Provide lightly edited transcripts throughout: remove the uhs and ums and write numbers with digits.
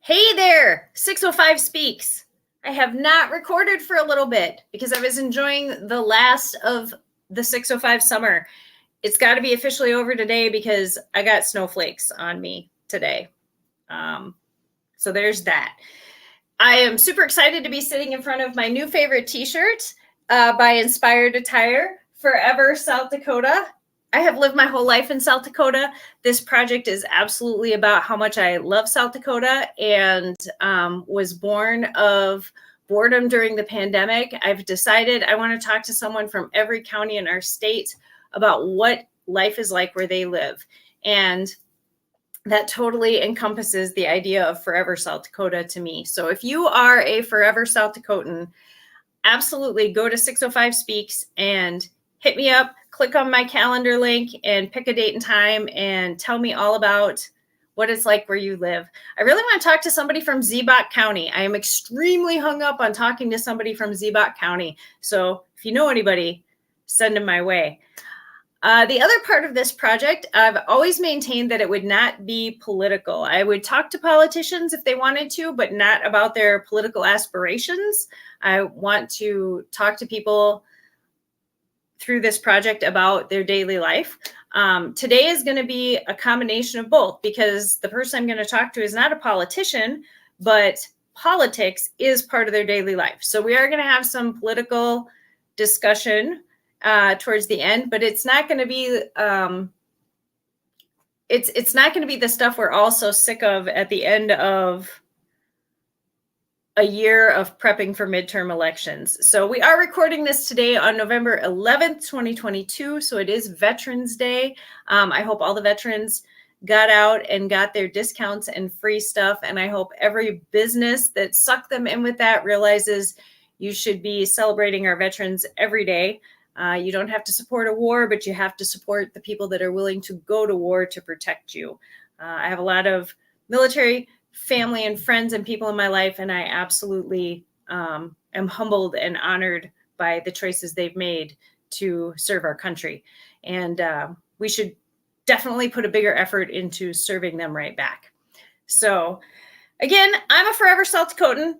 Hey there, 605 Speaks. I have not recorded for a little bit because I was enjoying the last of the 605 summer. It's got to be officially over today because I got snowflakes on me today. So there's that. I am super excited to be sitting in front of my new favorite t-shirt by Inspired Attire, Forever South Dakota. I have lived my whole life in South Dakota. This project is absolutely about how much I love South Dakota and was born of boredom during the pandemic. I've decided I want to talk to someone from every county in our state about what life is like where they live. And that totally encompasses the idea of Forever South Dakota to me. So if you are a Forever South Dakotan, absolutely go to 605 Speaks and hit me up, click on my calendar link and pick a date and time and tell me all about what it's like where you live. I really want to talk to somebody from Ziebach County. I am extremely hung up on talking to somebody from Ziebach County. So if you know anybody, send them my way. The other part of this project, I've always maintained that it would not be political. I would talk to politicians if they wanted to, but not about their political aspirations. I want to talk to people through this project about their daily life. Today is going to be a combination of both because the person I'm going to talk to is not a politician, but politics is part of their daily life. So we are going to have some political discussion towards the end, but it's not going to be it's not going to be the stuff we're all so sick of at the end of a year of prepping for midterm elections. So we are recording this today on November 11th, 2022. So it is Veterans Day. I hope all the veterans got out and got their discounts and free stuff. And I hope every business that sucked them in with that realizes you should be celebrating our veterans every day. You don't have to support a war, but you have to support the people that are willing to go to war to protect you. I have a lot of military family and friends and people in my life, and I absolutely am humbled and honored by the choices they've made to serve our country. And we should definitely put a bigger effort into serving them right back. So again, I'm a Forever South Dakotan,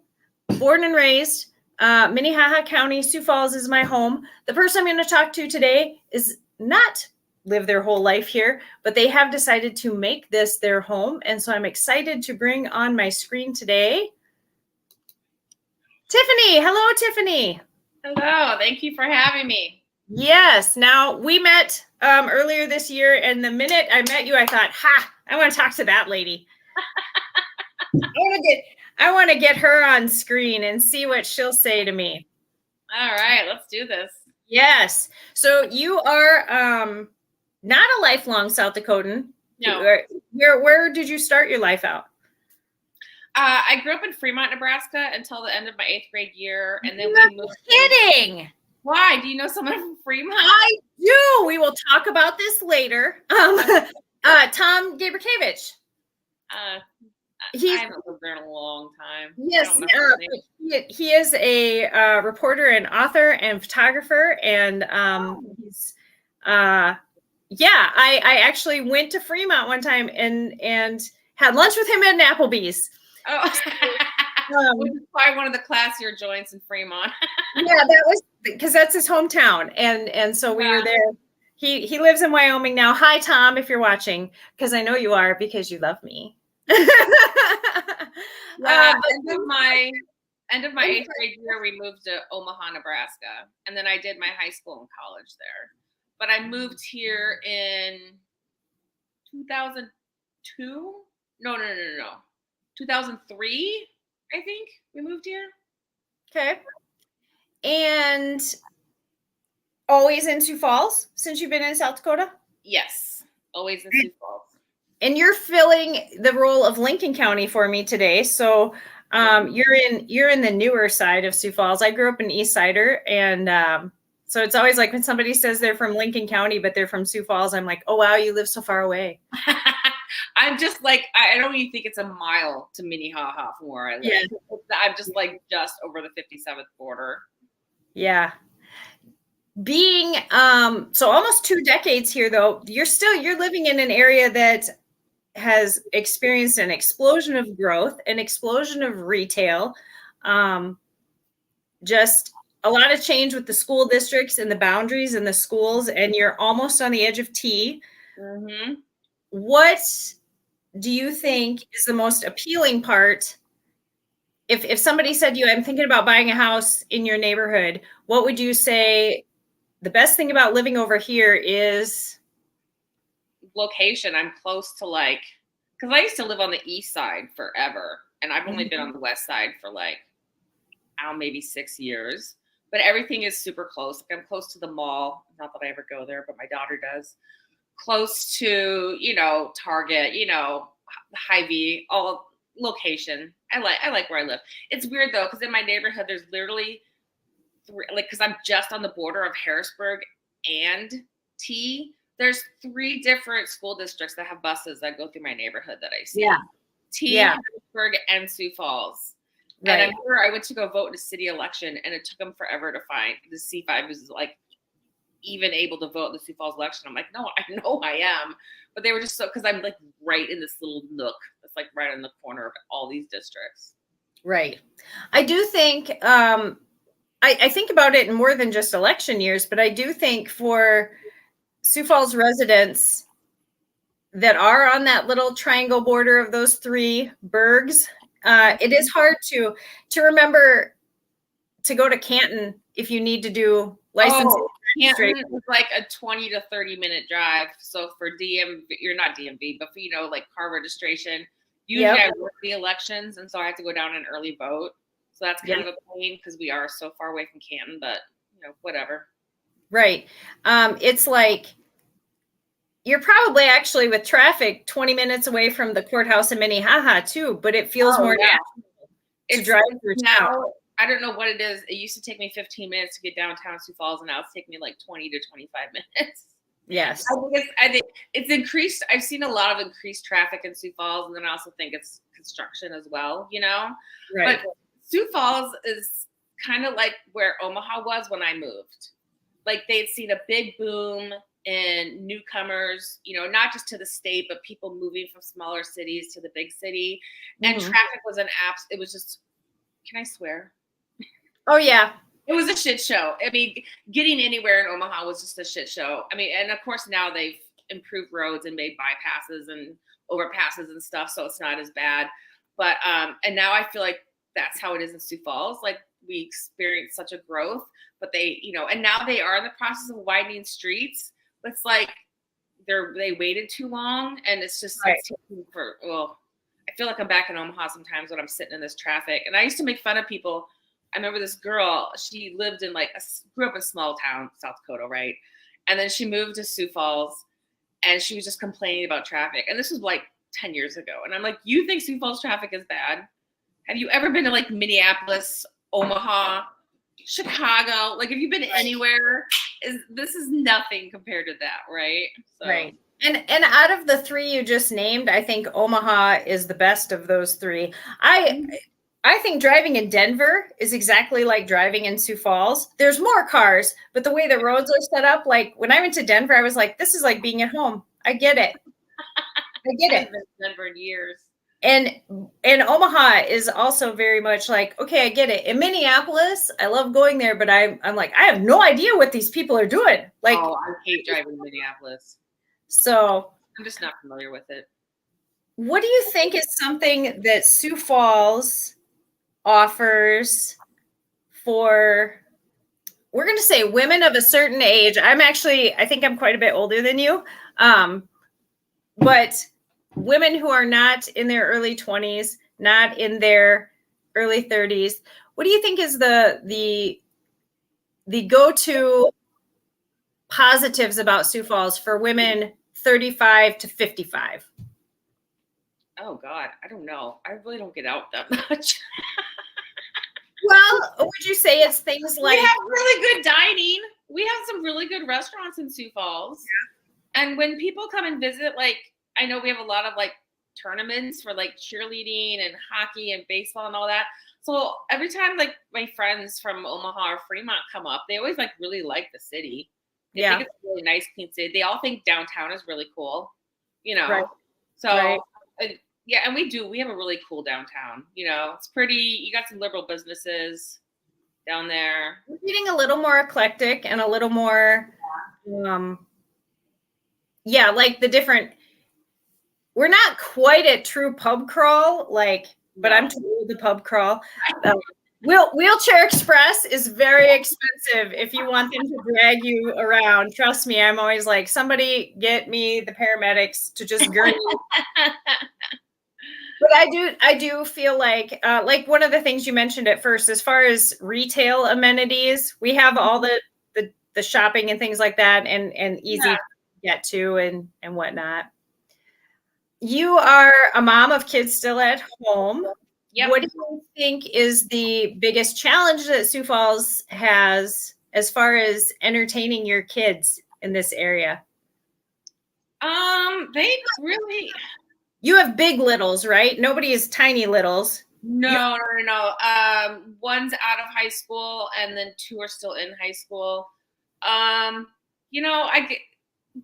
born and raised. Minnehaha County, Sioux Falls is my home. The person I'm going to talk to today is not live their whole life here, but they have decided to make this their home. And so I'm excited to bring on my screen today Tiffany. Hello, Tiffany. Hello. Thank you for having me. Yes. Now we met earlier this year, and the minute I met you, I thought, I want to talk to that lady. I want to get her on screen and see what she'll say to me. All right, let's do this. Yes. So you are not a lifelong South Dakotan. No. Where did you start your life out? I grew up in Fremont, Nebraska until the end of my 8th grade year. And then we moved. Kidding. Why? Do you know someone from Fremont? I do. We will talk about this later. Tom Gaberkevich. I haven't lived there in a long time. Yes, he is a reporter and author and photographer, and he's I actually went to Fremont one time and had lunch with him at Applebee's. Oh, which is probably one of the classier joints in Fremont. Yeah, that was because that's his hometown, and so we were there. He lives in Wyoming now. Hi, Tom, if you're watching, because I know you are because you love me. End of my 8th grade year, we moved to Omaha, Nebraska, and then I did my high school and college there. But I moved here in 2002. No. 2003, I think we moved here. Okay. And always in Sioux Falls since you've been in South Dakota? Yes, always in Sioux Falls. And you're filling the role of Lincoln County for me today. So you're in the newer side of Sioux Falls. I grew up an East Sider, and so it's always like when somebody says they're from Lincoln County, but they're from Sioux Falls, I'm like, oh, wow, you live so far away. I'm just like, I don't even think it's a mile to Minnehaha from where I live. Yeah. I'm just like just over the 57th border. Yeah. Being so almost 2 decades here, though, you're living in an area that has experienced an explosion of growth, an explosion of retail, just a lot of change with the school districts and the boundaries and the schools, and you're almost on the edge of T. Mm-hmm. What do you think is the most appealing part? If somebody said to you, I'm thinking about buying a house in your neighborhood, what would you say the best thing about living over here is? Location. I'm close to like, because I used to live on the east side forever, and I've only been on the west side for like, I don't know, maybe 6 years. But everything is super close. Like I'm close to the mall. Not that I ever go there, but my daughter does. Close to, Target, Hy-Vee, all location. I like where I live. It's weird though, because in my neighborhood, there's literally because I'm just on the border of Harrisburg and T. There's 3 different school districts that have buses that go through my neighborhood that I see. Yeah. T, Harrisburg, and Sioux Falls. Right. And I remember I went to go vote in a city election, and it took them forever to see if I was like even able to vote in the Sioux Falls election. I'm like, no, I know I am. But they were just because I'm like right in this little nook that's like right in the corner of all these districts. Right. I do think, I think about it in more than just election years, but I do think for Sioux Falls residents that are on that little triangle border of those 3 burgs, it is hard to remember to go to Canton if you need to do licensing. Oh, Canton is like a 20 to 30 minute drive. So for DMV, you're not DMV, but for, like car registration, usually I work the elections. And so I have to go down and early vote. So that's kind of a pain because we are so far away from Canton, but whatever. Right. It's like, you're probably actually with traffic 20 minutes away from the courthouse in Minnehaha too, but it feels more natural to drive through town. I don't know what it is. It used to take me 15 minutes to get downtown Sioux Falls, and now it's taking me like 20 to 25 minutes. Yes. I think it's increased. I've seen a lot of increased traffic in Sioux Falls, and then I also think it's construction as well, Right. But Sioux Falls is kind of like where Omaha was when I moved. Like they'd seen a big boom in newcomers, not just to the state, but people moving from smaller cities to the big city. And traffic was it was just, can I swear? Oh, yeah. It was a shit show. I mean, getting anywhere in Omaha was just a shit show. I mean, and of course now they've improved roads and made bypasses and overpasses and stuff, so it's not as bad. But and now I feel like that's how it is in Sioux Falls. Like we experienced such a growth, but they, and now they are in the process of widening streets. But it's like they waited too long, and it's just it's taking I feel like I'm back in Omaha sometimes when I'm sitting in this traffic. And I used to make fun of people. I remember this girl, she lived in grew up in a small town, South Dakota, right? And then she moved to Sioux Falls, and she was just complaining about traffic. And this was like 10 years ago. And I'm like, you think Sioux Falls traffic is bad? Have you ever been to like Minneapolis, Omaha, Chicago? Like, have you been anywhere? This is nothing compared to that, right? So. Right. And out of the 3 you just named, I think Omaha is the best of those 3. I think driving in Denver is exactly like driving in Sioux Falls. There's more cars, but the way the roads are set up, like when I went to Denver, I was like, this is like being at home. I get it. I get it. I haven't been to Denver in years. And Omaha is also very much like, okay, I get it. In Minneapolis, I love going there, but I'm like, I have no idea what these people are doing. Like, I hate driving in Minneapolis. So I'm just not familiar with it. What do you think is something that Sioux Falls offers for, we're going to say women of a certain age? I think I'm quite a bit older than you. But women who are not in their early 20s, not in their early 30s, what do you think is the go-to positives about Sioux Falls for women 35 to 55? Oh God, I don't know. I really don't get out that much. Well, would you say it's things like, we have really good dining. We have some really good restaurants in Sioux Falls. Yeah. And when people come and visit, like, I know we have a lot of like tournaments for like cheerleading and hockey and baseball and all that. So every time like my friends from Omaha or Fremont come up, they always like really like the city. They think it's a really nice, clean city. They all think downtown is really cool, Right. So, Right. yeah, and we have a really cool downtown. It's pretty. You got some liberal businesses down there. We're getting a little more eclectic and a little more, like the different. We're not quite at true pub crawl, but I'm too old to pub crawl. Wheelchair Express is very expensive if you want them to drag you around. Trust me, I'm always like, somebody get me the paramedics to just gurney. But I do feel like one of the things you mentioned at first, as far as retail amenities, we have all the shopping and things like that, and easy to get to and whatnot. You are a mom of kids still at home. Yep. What do you think is the biggest challenge that Sioux Falls has as far as entertaining your kids in this area? They really. You have big littles, right? Nobody is tiny littles. No. One's out of high school, and then 2 are still in high school.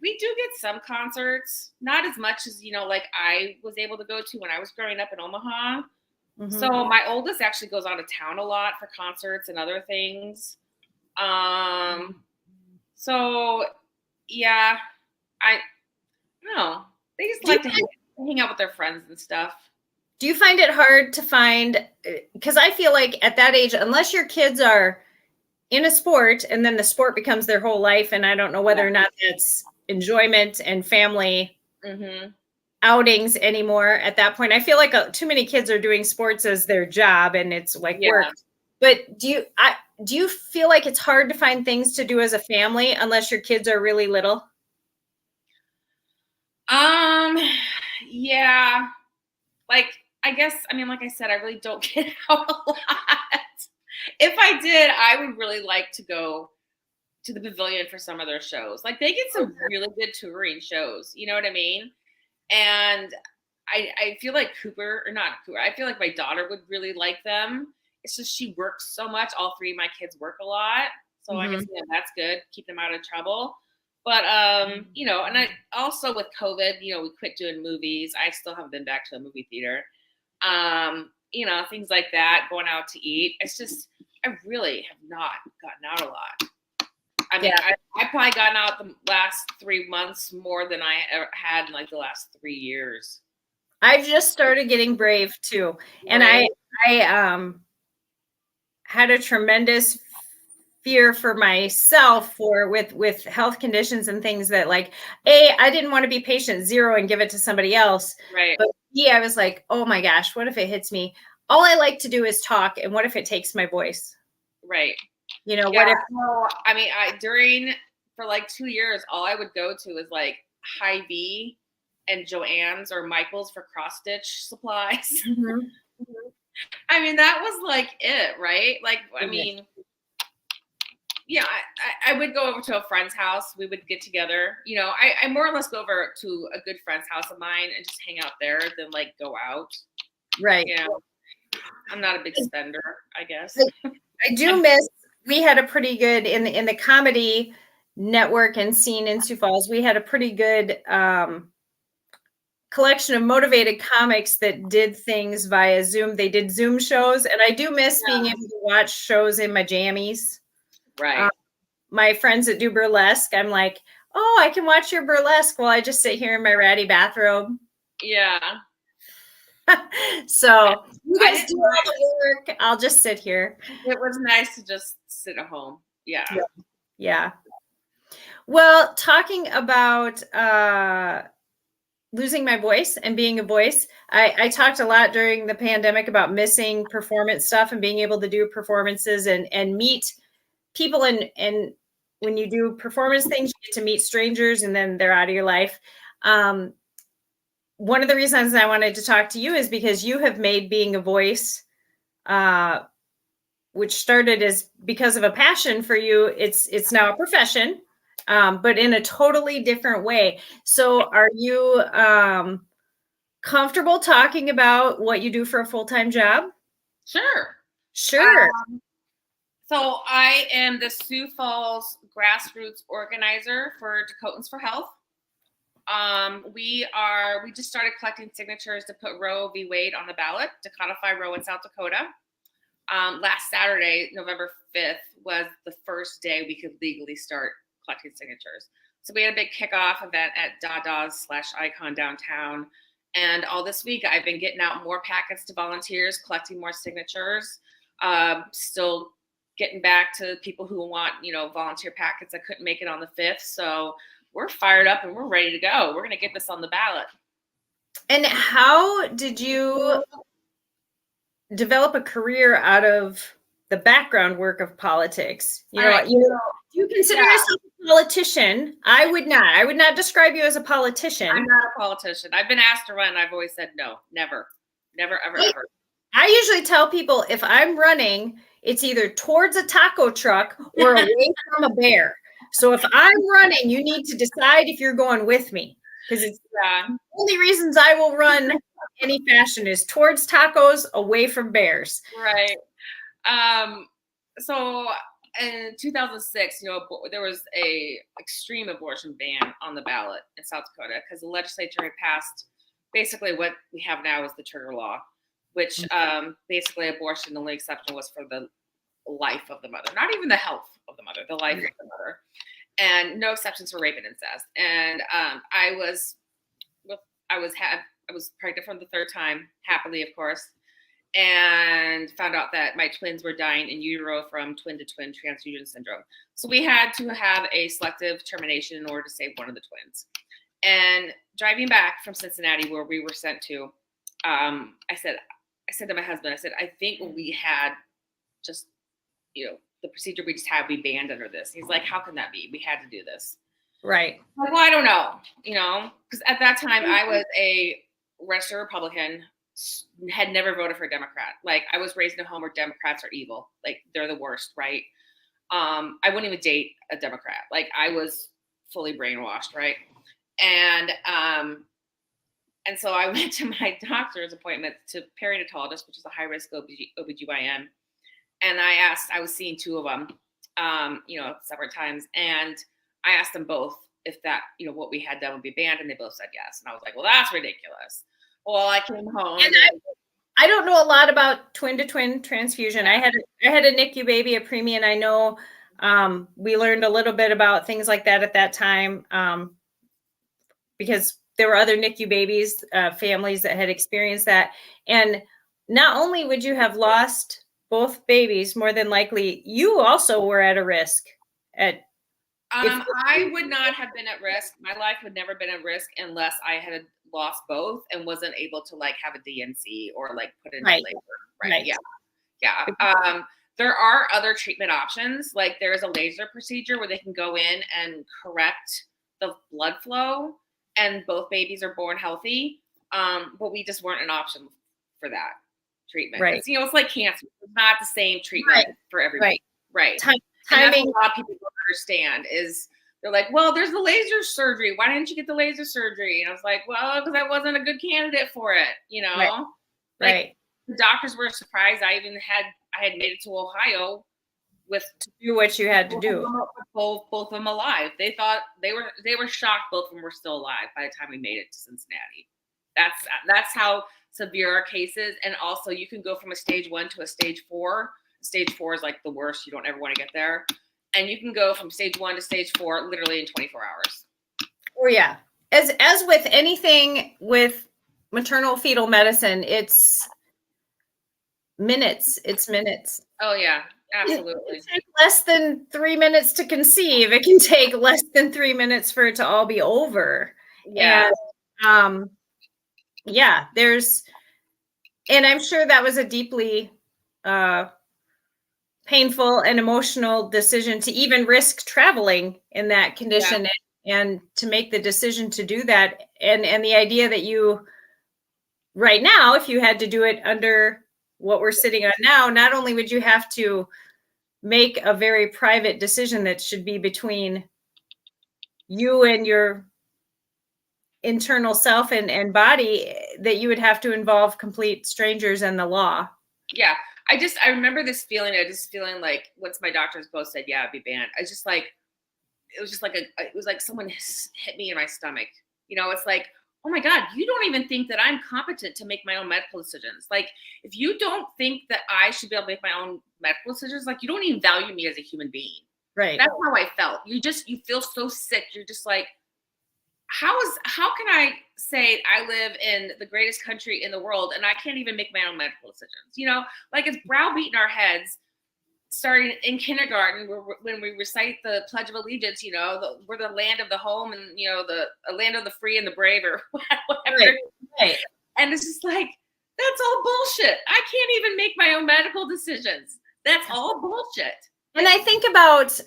We do get some concerts, not as much as like I was able to go to when I was growing up in Omaha. Mm-hmm. So my oldest actually goes out of town a lot for concerts and other things. So yeah, I don't know. They just like to hang out with their friends and stuff. Do you find it hard to find, because I feel like at that age, unless your kids are in a sport and then the sport becomes their whole life, and I don't know whether or not that's enjoyment and family outings anymore at that point. I feel like too many kids are doing sports as their job and it's like work. But do you feel like it's hard to find things to do as a family unless your kids are really little? Yeah. I guess, like I said, I really don't get out a lot. If I did, I would really like to go to the pavilion for some of their shows. They get some really good touring shows. You know what I mean? And I feel like I feel like my daughter would really like them. It's just she works so much. All 3 of my kids work a lot. So I guess that's good. Keep them out of trouble. But, and I also with COVID, we quit doing movies. I still haven't been back to a movie theater. Things like that, going out to eat. It's just, I really have not gotten out a lot. I probably gotten out the last 3 months more than I ever had in the last 3 years. I've just started getting brave too. And I had a tremendous fear for myself with health conditions and things that I didn't want to be patient 0 and give it to somebody else. Right. But I was like, oh my gosh, what if it hits me? All I like to do is talk. And what if it takes my voice? Right. What if, for 2 years, all I would go to is Hy-Vee and Joann's or Michael's for cross stitch supplies. That was it, right? I would go over to a friend's house. We would get together. I more or less go over to a good friend's house of mine and just hang out there than go out. Right. I'm not a big spender, I guess. I do miss, we had a pretty good, in the comedy network and scene in Sioux Falls, we had a pretty good collection of motivated comics that did things via Zoom. They did Zoom shows, and I do miss being able to watch shows in my jammies. Right. My friends that do burlesque, I'm like, oh, I can watch your burlesque while I just sit here in my ratty bathrobe. Yeah. So you guys do all the work. I'll just sit here. It was nice to just sit at home. Yeah. Well, talking about losing my voice and being a voice, I talked a lot during the pandemic about missing performance stuff and being able to do performances and meet people. And when you do performance things, you get to meet strangers and then they're out of your life. One of the reasons I wanted to talk to you is because you have made being a voice, which started as because of a passion for you. It's now a profession, but in a totally different way. So are you comfortable talking about what you do for a full-time job? Sure. So I am the Sioux Falls grassroots organizer for Dakotans for Health. We just started collecting signatures to put Roe v. Wade on the ballot to codify Roe in South Dakota. Last Saturday, November 5th, was the first day we could legally start collecting signatures. So we had a big kickoff event at Dada's/Icon downtown. And all this week, I've been getting out more packets to volunteers, collecting more signatures, still getting back to people who want, volunteer packets that couldn't make it on the 5th. So we're fired up and we're ready to go. We're going to get this on the ballot. And how did you develop a career out of the background work of politics? You consider yourself a politician. I would not describe you as a politician. I'm not a politician. I've been asked to run. I've always said no, never, ever. I usually tell people if I'm running, it's either towards a taco truck or away from a bear. So if I'm running, you need to decide if you're going with me, because it's the only reasons I will run any fashion is towards tacos, away from bears. Right. So in 2006, there was a extreme abortion ban on the ballot in South Dakota because the legislature had passed basically what we have now is the trigger law, which basically abortion, the only exception was for the life of the mother, not even the health of the mother, the life of the mother, and no exceptions for rape and incest. And I was pregnant for the third time, happily, of course, and found out that my twins were dying in utero from twin-to-twin transfusion syndrome. So we had to have a selective termination in order to save one of the twins. And driving back from Cincinnati, where we were sent to, I said to my husband, I think we had just, the procedure we just had, we banned under this. He's like, how can that be? We had to do this. Right. I'm like, well, I don't know, because at that time I was a registered Republican, had never voted for a Democrat. Like, I was raised in a home where Democrats are evil. Like, they're the worst, right? I wouldn't even date a Democrat. Like, I was fully brainwashed, right? And so I went to my doctor's appointment to perinatologist, which is a high-risk OBGYN. And I was seeing two of them, several times. And I asked them both if that, what we had done would be banned. And they both said yes. And I was like, well, that's ridiculous. Well, I came home. And I don't know a lot about twin-to-twin transfusion. I had a NICU baby, a preemie, and I know we learned a little bit about things like that at that time because there were other NICU babies, families that had experienced that. And not only would you have lost both babies, more than likely, you also were at a risk. I would not have been at risk. My life would never been at risk unless I had lost both and wasn't able to have a DNC or put in labor. Right. Yeah. There are other treatment options. Like, there's a laser procedure where they can go in and correct the blood flow, and both babies are born healthy. But we just weren't an option for that treatment. Right. It's like cancer. It's not the same treatment for everybody. Right. Timing. A lot of people don't understand is they're like, well, there's the laser surgery. Why didn't you get the laser surgery? And I was like, well, because I wasn't a good candidate for it. Right. The doctors were surprised. I had made it to Ohio to do what you had to do. Both of them alive. They thought they were shocked both of them were still alive by the time we made it to Cincinnati. That's how severe our case is. And also, you can go from a stage 1 to a stage 4. Stage 4 is the worst. You don't ever want to get there. And you can go from stage 1 to stage 4 literally in 24 hours. Oh yeah. As with anything with maternal fetal medicine, it's minutes. It's minutes. Oh yeah, absolutely. It can take less than 3 minutes to conceive. It can take less than 3 minutes for it to all be over. Yeah. And, and I'm sure that was a deeply painful and emotional decision to even risk traveling in that condition and to make the decision to do that. And the idea that you right now, if you had to do it under what we're sitting on now, not only would you have to make a very private decision that should be between you and your internal self and body, that you would have to involve complete strangers and the law. Yeah. I remember this feeling. Like once my doctors both said, yeah, it'd be banned. It was like someone hit me in my stomach. You know, it's like, oh my God, you don't even think that I'm competent to make my own medical decisions. Like, if you don't think that I should be able to make my own medical decisions, like, you don't even value me as a human being. Right. That's how I felt. You feel so sick. You're just like, how can I say I live in the greatest country in the world and I can't even make my own medical decisions? You know, like, it's browbeating our heads starting in kindergarten, when we recite the Pledge of Allegiance, you know, we're the land of the home and, you know, the land of the free and the brave, or whatever. Right. And it's just like, that's all bullshit. I can't even make my own medical decisions. That's all bullshit. And I think about,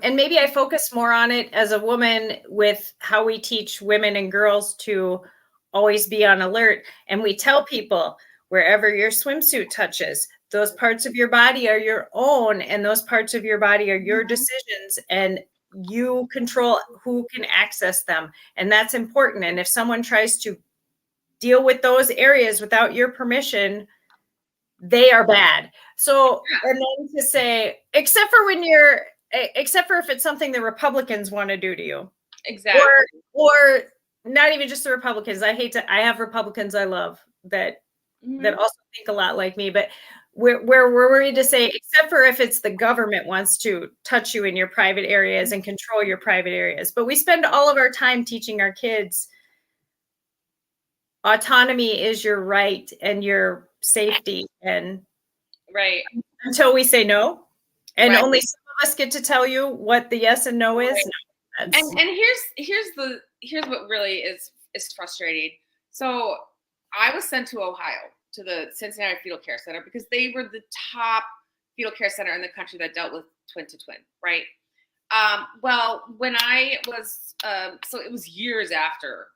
and maybe I focus more on it as a woman with how we teach women and girls to always be on alert. And we tell people, wherever your swimsuit touches, those parts of your body are your own, and those parts of your body are your decisions, and you control who can access them. And that's important. And if someone tries to deal with those areas without your permission, they are bad. So, and then to say, except for if it's something the Republicans want to do to you. Exactly. Or not even just the Republicans. I have Republicans I love that also think a lot like me, but we're worried to say, except for if it's the government wants to touch you in your private areas and control your private areas. But we spend all of our time teaching our kids autonomy is your right and your safety, and right, until we say no, and right. only some of us get to tell you what the yes and no is. Right. And here's what really is frustrating. So I was sent to Ohio, to the Cincinnati Fetal Care Center, because they were the top fetal care center in the country that dealt with twin to twin, right? Well, when I was, so it was years after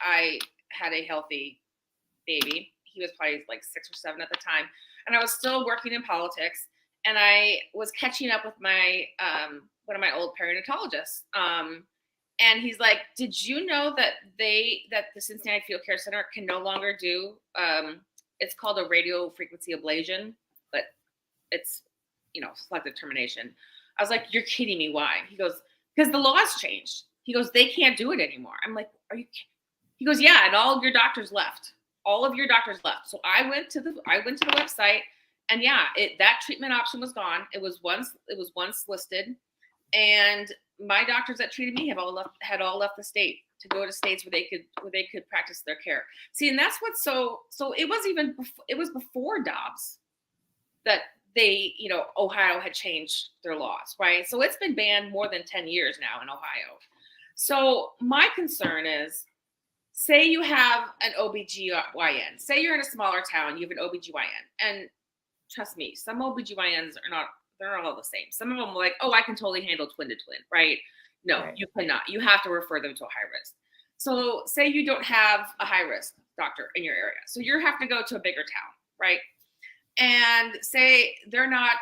I had a healthy baby. He was probably like 6 or 7 at the time, and I was still working in politics, and I was catching up with my one of my old perinatologists. And he's like, did you know that the Cincinnati Fetal Care Center can no longer do, it's called a radio frequency ablation, but it's, you know, selective termination. I was like, you're kidding me. Why? He goes, because the laws changed. He goes, they can't do it anymore. I'm like, are you kidding? He goes, yeah, and all of your doctors left. All of your doctors left. So I went to the website, and yeah, that treatment option was gone. It was once listed, and my doctors that treated me had all left the state to go to states where they could practice their care. See, and that's what's so it was before Dobbs that they, you know, Ohio had changed their laws, right? So it's been banned more than 10 years now in Ohio. So my concern is, say you have an OBGYN, say you're in a smaller town, you have an OBGYN, and trust me, some OBGYNs they're not all the same. Some of them are like, oh, I can totally handle twin to twin, right? No, right. You cannot. You have to refer them to a high risk. So say you don't have a high risk doctor in your area. So you have to go to a bigger town, right? And say they're not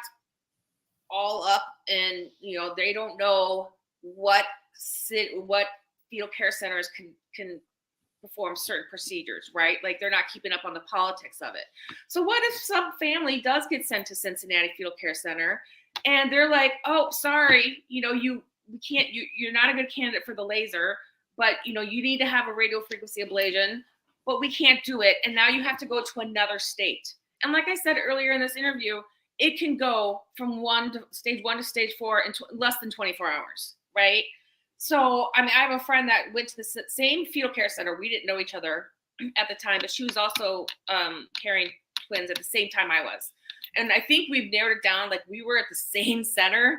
all up in, you know, they don't know what fetal care centers can perform certain procedures, right? Like, they're not keeping up on the politics of it. So what if some family does get sent to Cincinnati Fetal Care Center and they're like, oh, sorry, you know, you're not a good candidate for the laser, but, you know, you need to have a radio frequency ablation, but we can't do it. And now you have to go to another state. And like I said earlier in this interview, it can go from stage 1 to stage 4 in less than 24 hours, right? So, I mean, I have a friend that went to the same fetal care center. We didn't know each other at the time, but she was also carrying twins at the same time I was. And I think we've narrowed it down. Like, we were at the same center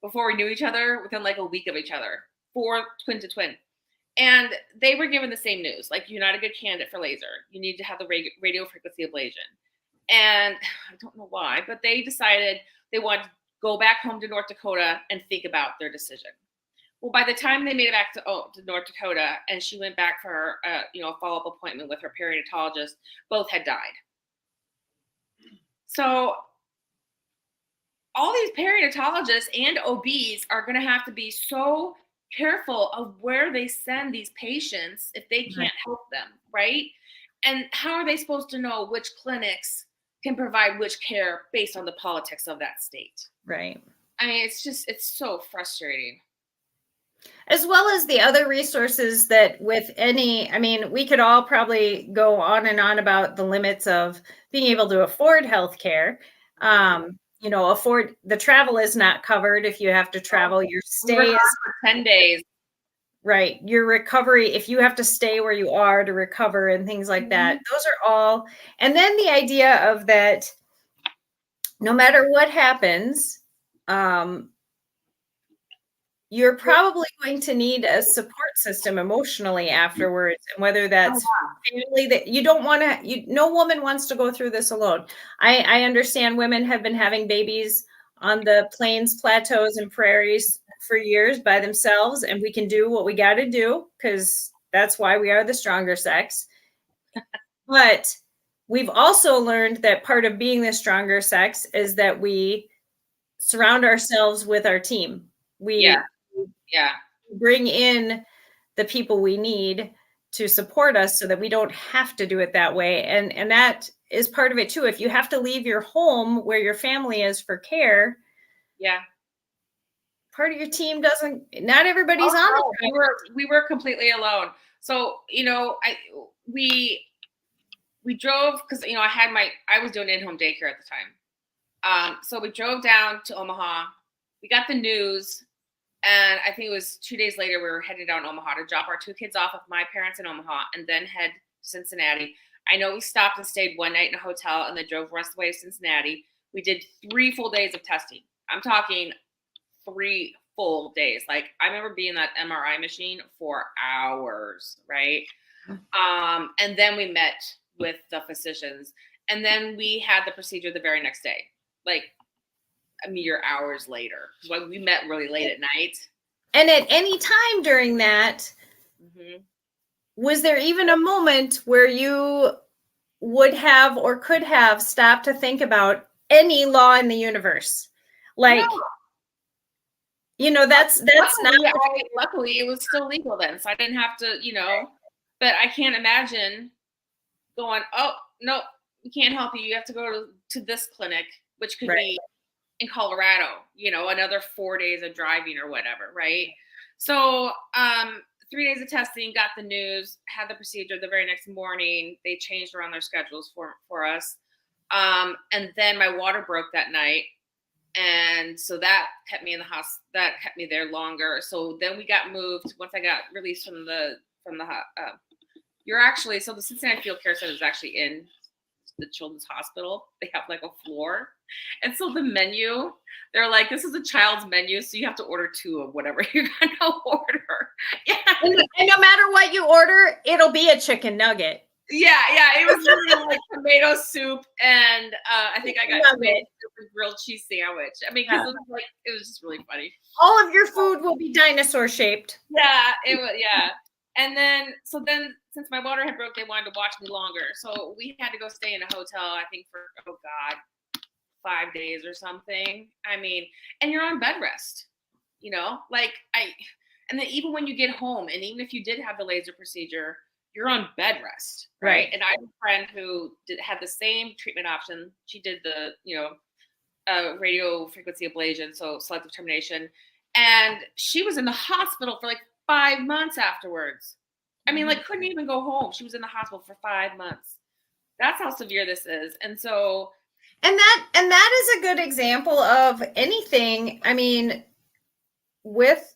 before we knew each other, within like a week of each other, for twin to twin. And they were given the same news. Like, you're not a good candidate for laser. You need to have the radio frequency ablation. And I don't know why, but they decided they wanted to go back home to North Dakota and think about their decision. Well, by the time they made it back to North Dakota, and she went back for her, a follow-up appointment with her perinatologist, both had died. So all these perinatologists and OBs are going to have to be so careful of where they send these patients if they can't help them, right? And how are they supposed to know which clinics can provide which care based on the politics of that state? Right. I mean, it's so frustrating. As well as the other resources that with any, I mean, we could all probably go on and on about the limits of being able to afford healthcare. Afford the travel is not covered if you have to travel. Your We were stay gone is for 10 days. right. Your recovery, if you have to stay where you are to recover and things like that, those are all. And then the idea of that, no matter what happens, you're probably going to need a support system emotionally afterwards, and whether that's family that you don't want to, no woman wants to go through this alone. I understand women have been having babies on the plains, plateaus, and prairies for years by themselves, and we can do what we got to do because that's why we are the stronger sex. But we've also learned that part of being the stronger sex is that we surround ourselves with our team. We bring in the people we need to support us so that we don't have to do it that way. And that is part of it too. If you have to leave your home where your family is for care, part of your team doesn't, not everybody's on it. We were completely alone. So, we drove because, I was doing in-home daycare at the time. So we drove down to Omaha. We got the news. And I think it was 2 days later, we were heading down to Omaha to drop our 2 kids off with my parents in Omaha and then head to Cincinnati. I know we stopped and stayed one night in a hotel and then drove the rest of the way to Cincinnati. We did 3 full days of testing. I'm talking 3 full days. Like, I remember being in that MRI machine for hours, right? And then we met with the physicians. And then we had the procedure the very next day. Like, a mere hours later. We met really late at night. And at any time during that, was there even a moment where you would have or could have stopped to think about any law in the universe? Like, that's luckily, not. Luckily, it was still legal then, so I didn't have to, But I can't imagine going, oh no, we can't help you. You have to go to this clinic, which could be in Colorado, another 4 days of driving or whatever, right? So 3 days of testing, got the news, had the procedure the very next morning. They changed around their schedules for us. And then my water broke that night. And so that kept me in the hospital, that kept me there longer. So then we got moved once I got released from the so the Cincinnati Field Care Center is actually in the children's hospital. They have like a floor. And so the menu, they're like, this is a child's menu, so you have to order 2 of whatever you're gonna order. And no matter what you order, it'll be a chicken nugget. Yeah, it was literally like tomato soup, and I think I got tomato soup and grilled cheese sandwich. I mean, because it was just really funny. All of your food will be dinosaur shaped. Yeah, it was. Yeah, and then since my water had broke, they wanted to watch me longer, so we had to go stay in a hotel. I think for 5 days or something. I mean, and you're on bed rest, and then even when you get home, and even if you did have the laser procedure, you're on bed rest, right? And I have a friend who had the same treatment option. She did the, radio frequency ablation, so selective termination, and she was in the hospital for like 5 months afterwards. I mean, like, couldn't even go home. She was in the hospital for 5 months. That's how severe this is, and so. And that is a good example of anything. I mean, with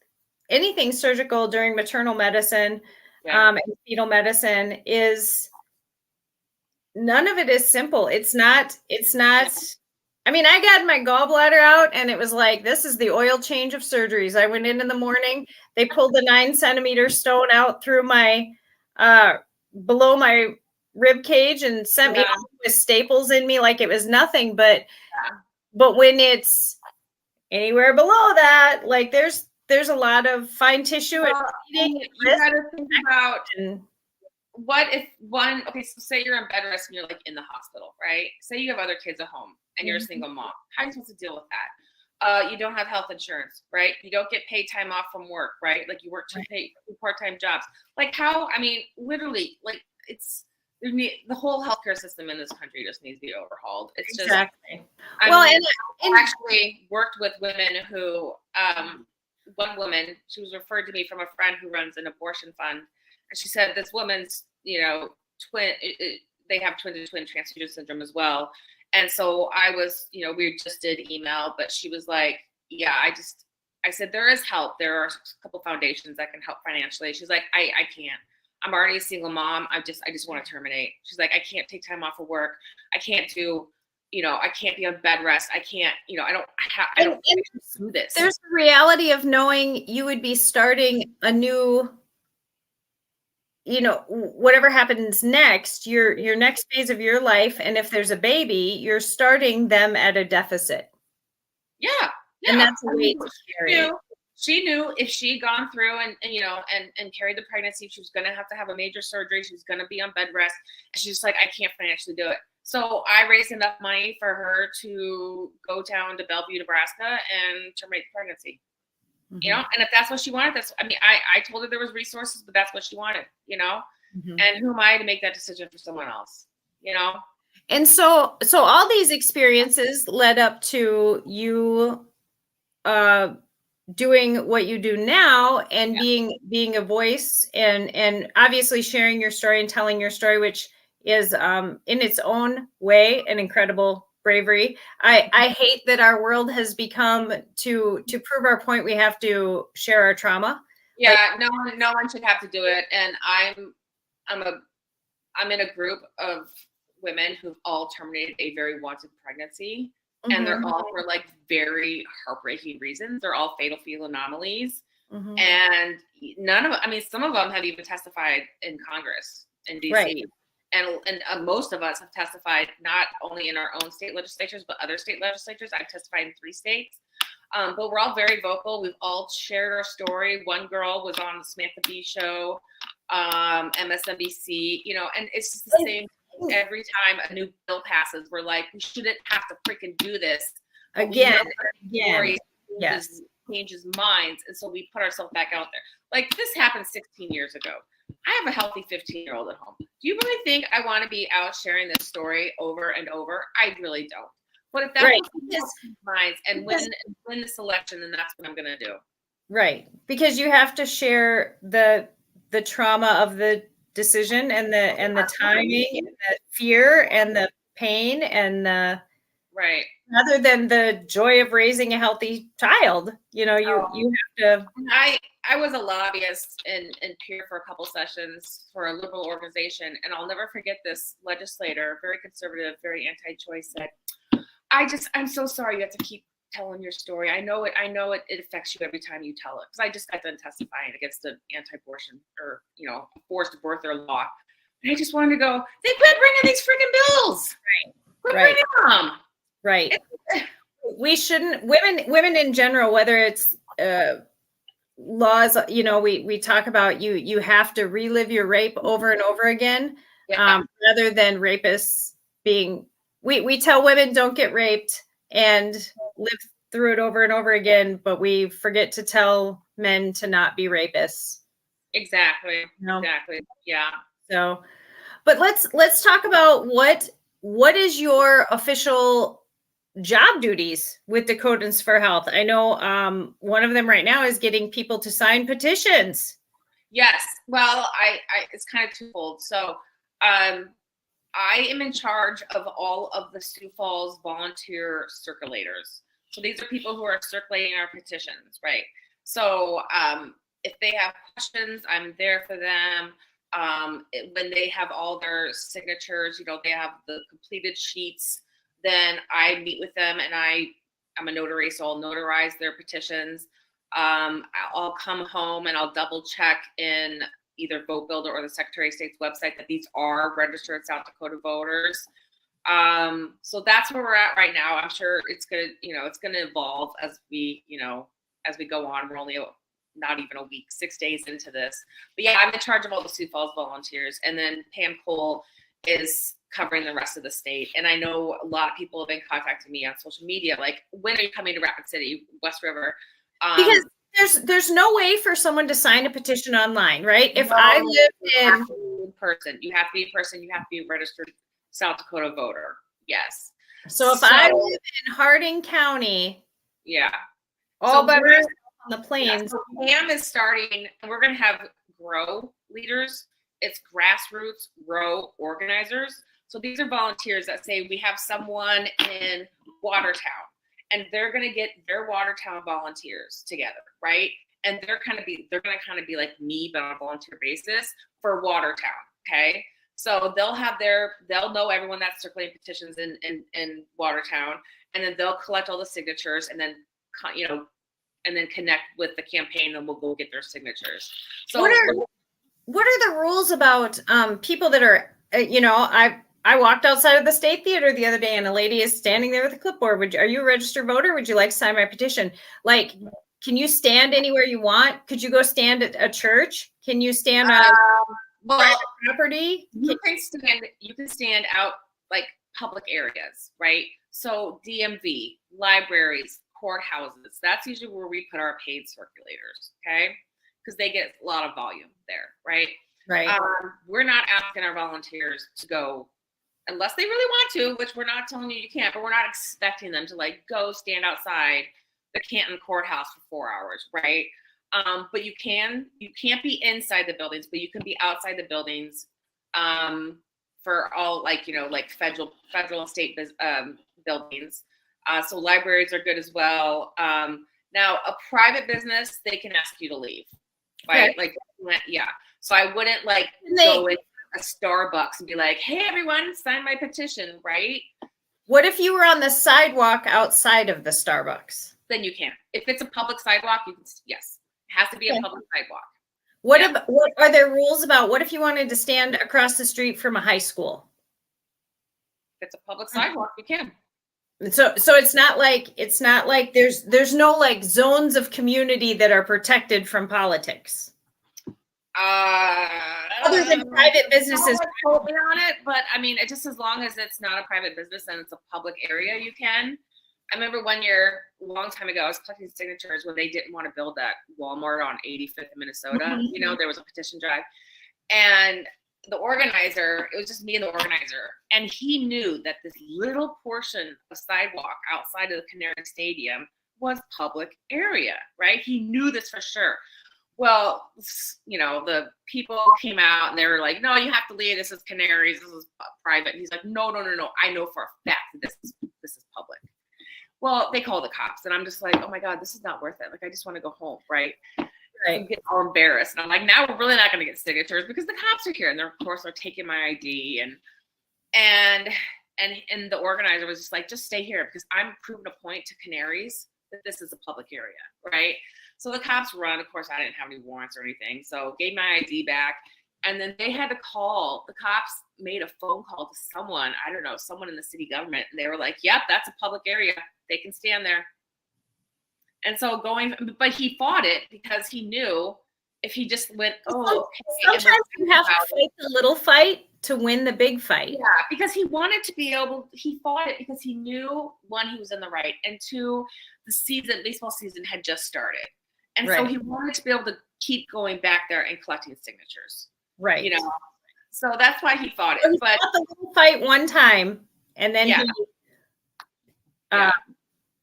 anything surgical during maternal medicine. And fetal medicine is none of it is simple. It's not, I mean, I got my gallbladder out and it was like, this is the oil change of surgeries. I went in the morning, they pulled the 9-centimeter stone out through my, below my rib cage and sent me home with staples in me like it was nothing. But when it's anywhere below that, like there's a lot of fine tissue. You got to think about what if so say you're in bed rest and you're like in the hospital, right? Say you have other kids at home and you're a single mom. How are you supposed to deal with that? You don't have health insurance, right? You don't get paid time off from work, right? Like you work 2 part-time jobs. Like how, I mean, literally, like the whole healthcare system in this country just needs to be overhauled. It's just, exactly. I actually worked with women who, one woman, she was referred to me from a friend who runs an abortion fund. And she said, this woman's, twin, they have twin-to-twin transfusion syndrome as well. And so I was, we just did email, but she was like, yeah, I said, there is help. There are a couple foundations that can help financially. She's like, I can't. I'm already a single mom. I just want to terminate. She's like, I can't take time off of work. I can't do, I can't be on bed rest. I can't, I don't do this. There's the reality of knowing you would be starting a new, whatever happens next, your next phase of your life. And if there's a baby, you're starting them at a deficit. Yeah. And that's a way to carry. She knew if she'd gone through and carried the pregnancy, she was going to have a major surgery. She was going to be on bed rest. And she's just like, I can't financially do it. So I raised enough money for her to go down to Bellevue, Nebraska and terminate the pregnancy. Mm-hmm. And if that's what she wanted, I told her there was resources, but that's what she wanted, mm-hmm. And who am I to make that decision for someone else, And so all these experiences led up to you, doing what you do now and being a voice and obviously sharing your story and telling your story, which is in its own way an incredible bravery. I hate that our world has become to prove our point, we have to share our trauma. Yeah, no one should have to do it. And I'm in a group of women who've all terminated a very wanted pregnancy. Mm-hmm. And they're all for like very heartbreaking reasons. They're all fatal fetal anomalies. Mm-hmm. And some of them have even testified in Congress in DC. Right. And most of us have testified not only in our own state legislatures, but other state legislatures. I've testified in 3 states. But we're all very vocal. We've all shared our story. One girl was on the Samantha Bee show, MSNBC, and it's just the same. Every time a new bill passes, we're like, we shouldn't have to freaking do this again. Changes minds, and so we put ourselves back out there. Like this happened 16 years ago. I have a healthy 15-year-old at home. Do you really think I want to be out sharing this story over and over? I really don't. But if that was minds and win this election, then that's what I'm going to do. Right, because you have to share the trauma of the decision and the timing and the fear and the pain and the right, rather than the joy of raising a healthy child. You have to. I was a lobbyist and peer for a couple sessions for a liberal organization, and I'll never forget this legislator, very conservative, very anti-choice, said, I'm so sorry you have to keep telling your story. I know it affects you every time you tell it. Because I just got done testifying against an anti-abortion or, forced birther law. And I just wanted to go, they quit bringing these freaking bills. Right. Quit bringing them. Right. We shouldn't, women in general, whether it's laws, we talk about you have to relive your rape over and over again, rather than rapists being, we tell women don't get raped and live through it over and over again, but we forget to tell men to not be rapists. Exactly. Exactly. Yeah. So, but let's talk about what is your official job duties with Dakotans for Health? I know one of them right now is getting people to sign petitions. Yes. Well, I it's kind of twofold. So, I am in charge of all of the Sioux Falls volunteer circulators. So these are people who are circulating our petitions, right? So if they have questions, I'm there for them. When they have all their signatures, they have the completed sheets, then I meet with them and I'm a notary, so I'll notarize their petitions. I'll come home and I'll double check in either Vote Builder or the Secretary of State's website that these are registered South Dakota voters. So that's where we're at right now. I'm sure it's gonna evolve as we go on. We're only not even a week, 6 days into this. But yeah, I'm in charge of all the Sioux Falls volunteers, and then Pam Cole is covering the rest of the state. And I know a lot of people have been contacting me on social media, like, when are you coming to Rapid City, West River? Because there's no way for someone to sign a petition online, right? If I live in person, you have to be a person, you have to be a registered South Dakota voter. Yes. So if I live in Harding County, yeah, all by myself on the plains. So Pam is starting, and we're going to have grow leaders. It's grassroots grow organizers. So these are volunteers that say we have someone in Watertown, and they're going to get their Watertown volunteers together, right? And they're going to kind of be like me, but on a volunteer basis for Watertown. Okay. So they'll know everyone that's circulating petitions in Watertown, and then they'll collect all the signatures and then, and then connect with the campaign, and we'll go get their signatures. So what are the rules about people that are, I walked outside of the State Theater the other day and a lady is standing there with a clipboard. Are you a registered voter? Would you like to sign my petition? Like, can you stand anywhere you want? Could you go stand at a church? Can you stand on private property? You can stand out like public areas, right? So DMV, libraries, courthouses, that's usually where we put our paid circulators, okay? Because they get a lot of volume there, right? Right. We're not asking our volunteers to go unless they really want to, which we're not telling you can't, but we're not expecting them to like go stand outside the Canton courthouse for 4 hours, right? But you can't be inside the buildings, but you can be outside the buildings for all like federal and state buildings. So libraries are good as well. Now a private business, they can ask you to leave, right? Okay. So I wouldn't go in a Starbucks and be like, hey everyone, sign my petition, right? What if you were on the sidewalk outside of the Starbucks? Then you can. If it's a public sidewalk, you can, yes. It has to be a public sidewalk. What are there rules about what if you wanted to stand across the street from a high school? If it's a public sidewalk, you can. So it's not like there's no like zones of community that are protected from politics. Other than private businesses. Totally on it, but I mean, it just as long as it's not a private business and it's a public area, you can. I remember one year, a long time ago, I was collecting signatures when they didn't want to build that Walmart on 85th in Minnesota. Mm-hmm. There was a petition drive, and the organizer, it was just me and the organizer, and he knew that this little portion of sidewalk outside of the Canary Stadium was public area, right? He knew this for sure. Well, the people came out and they were like, no, you have to leave. This is Canaries. This is private. And he's like, no. I know for a fact that this is public. Well, they call the cops, and I'm just like, oh my God, this is not worth it. Like, I just want to go home, right? Right. Get all embarrassed. And I'm like, now we're really not going to get signatures because the cops are here. And they're, of course, they're taking my ID. And the organizer was just like, just stay here because I'm proving a point to Canaries that this is a public area, right? So the cops run. Of course, I didn't have any warrants or anything. So gave my ID back. And then they had to call. The cops made a phone call to someone, I don't know, someone in the city government. And they were like, yep, that's a public area. They can stand there. And so but he fought it because he knew if he just went, okay. Sometimes you have to fight the little fight to win the big fight. Yeah, because he wanted to be able, he fought it because he knew, one, he was in the right, and two, the baseball season had just started. And so he wanted to be able to keep going back there and collecting signatures. Right. So that's why he fought it. But the little fight one time, and then he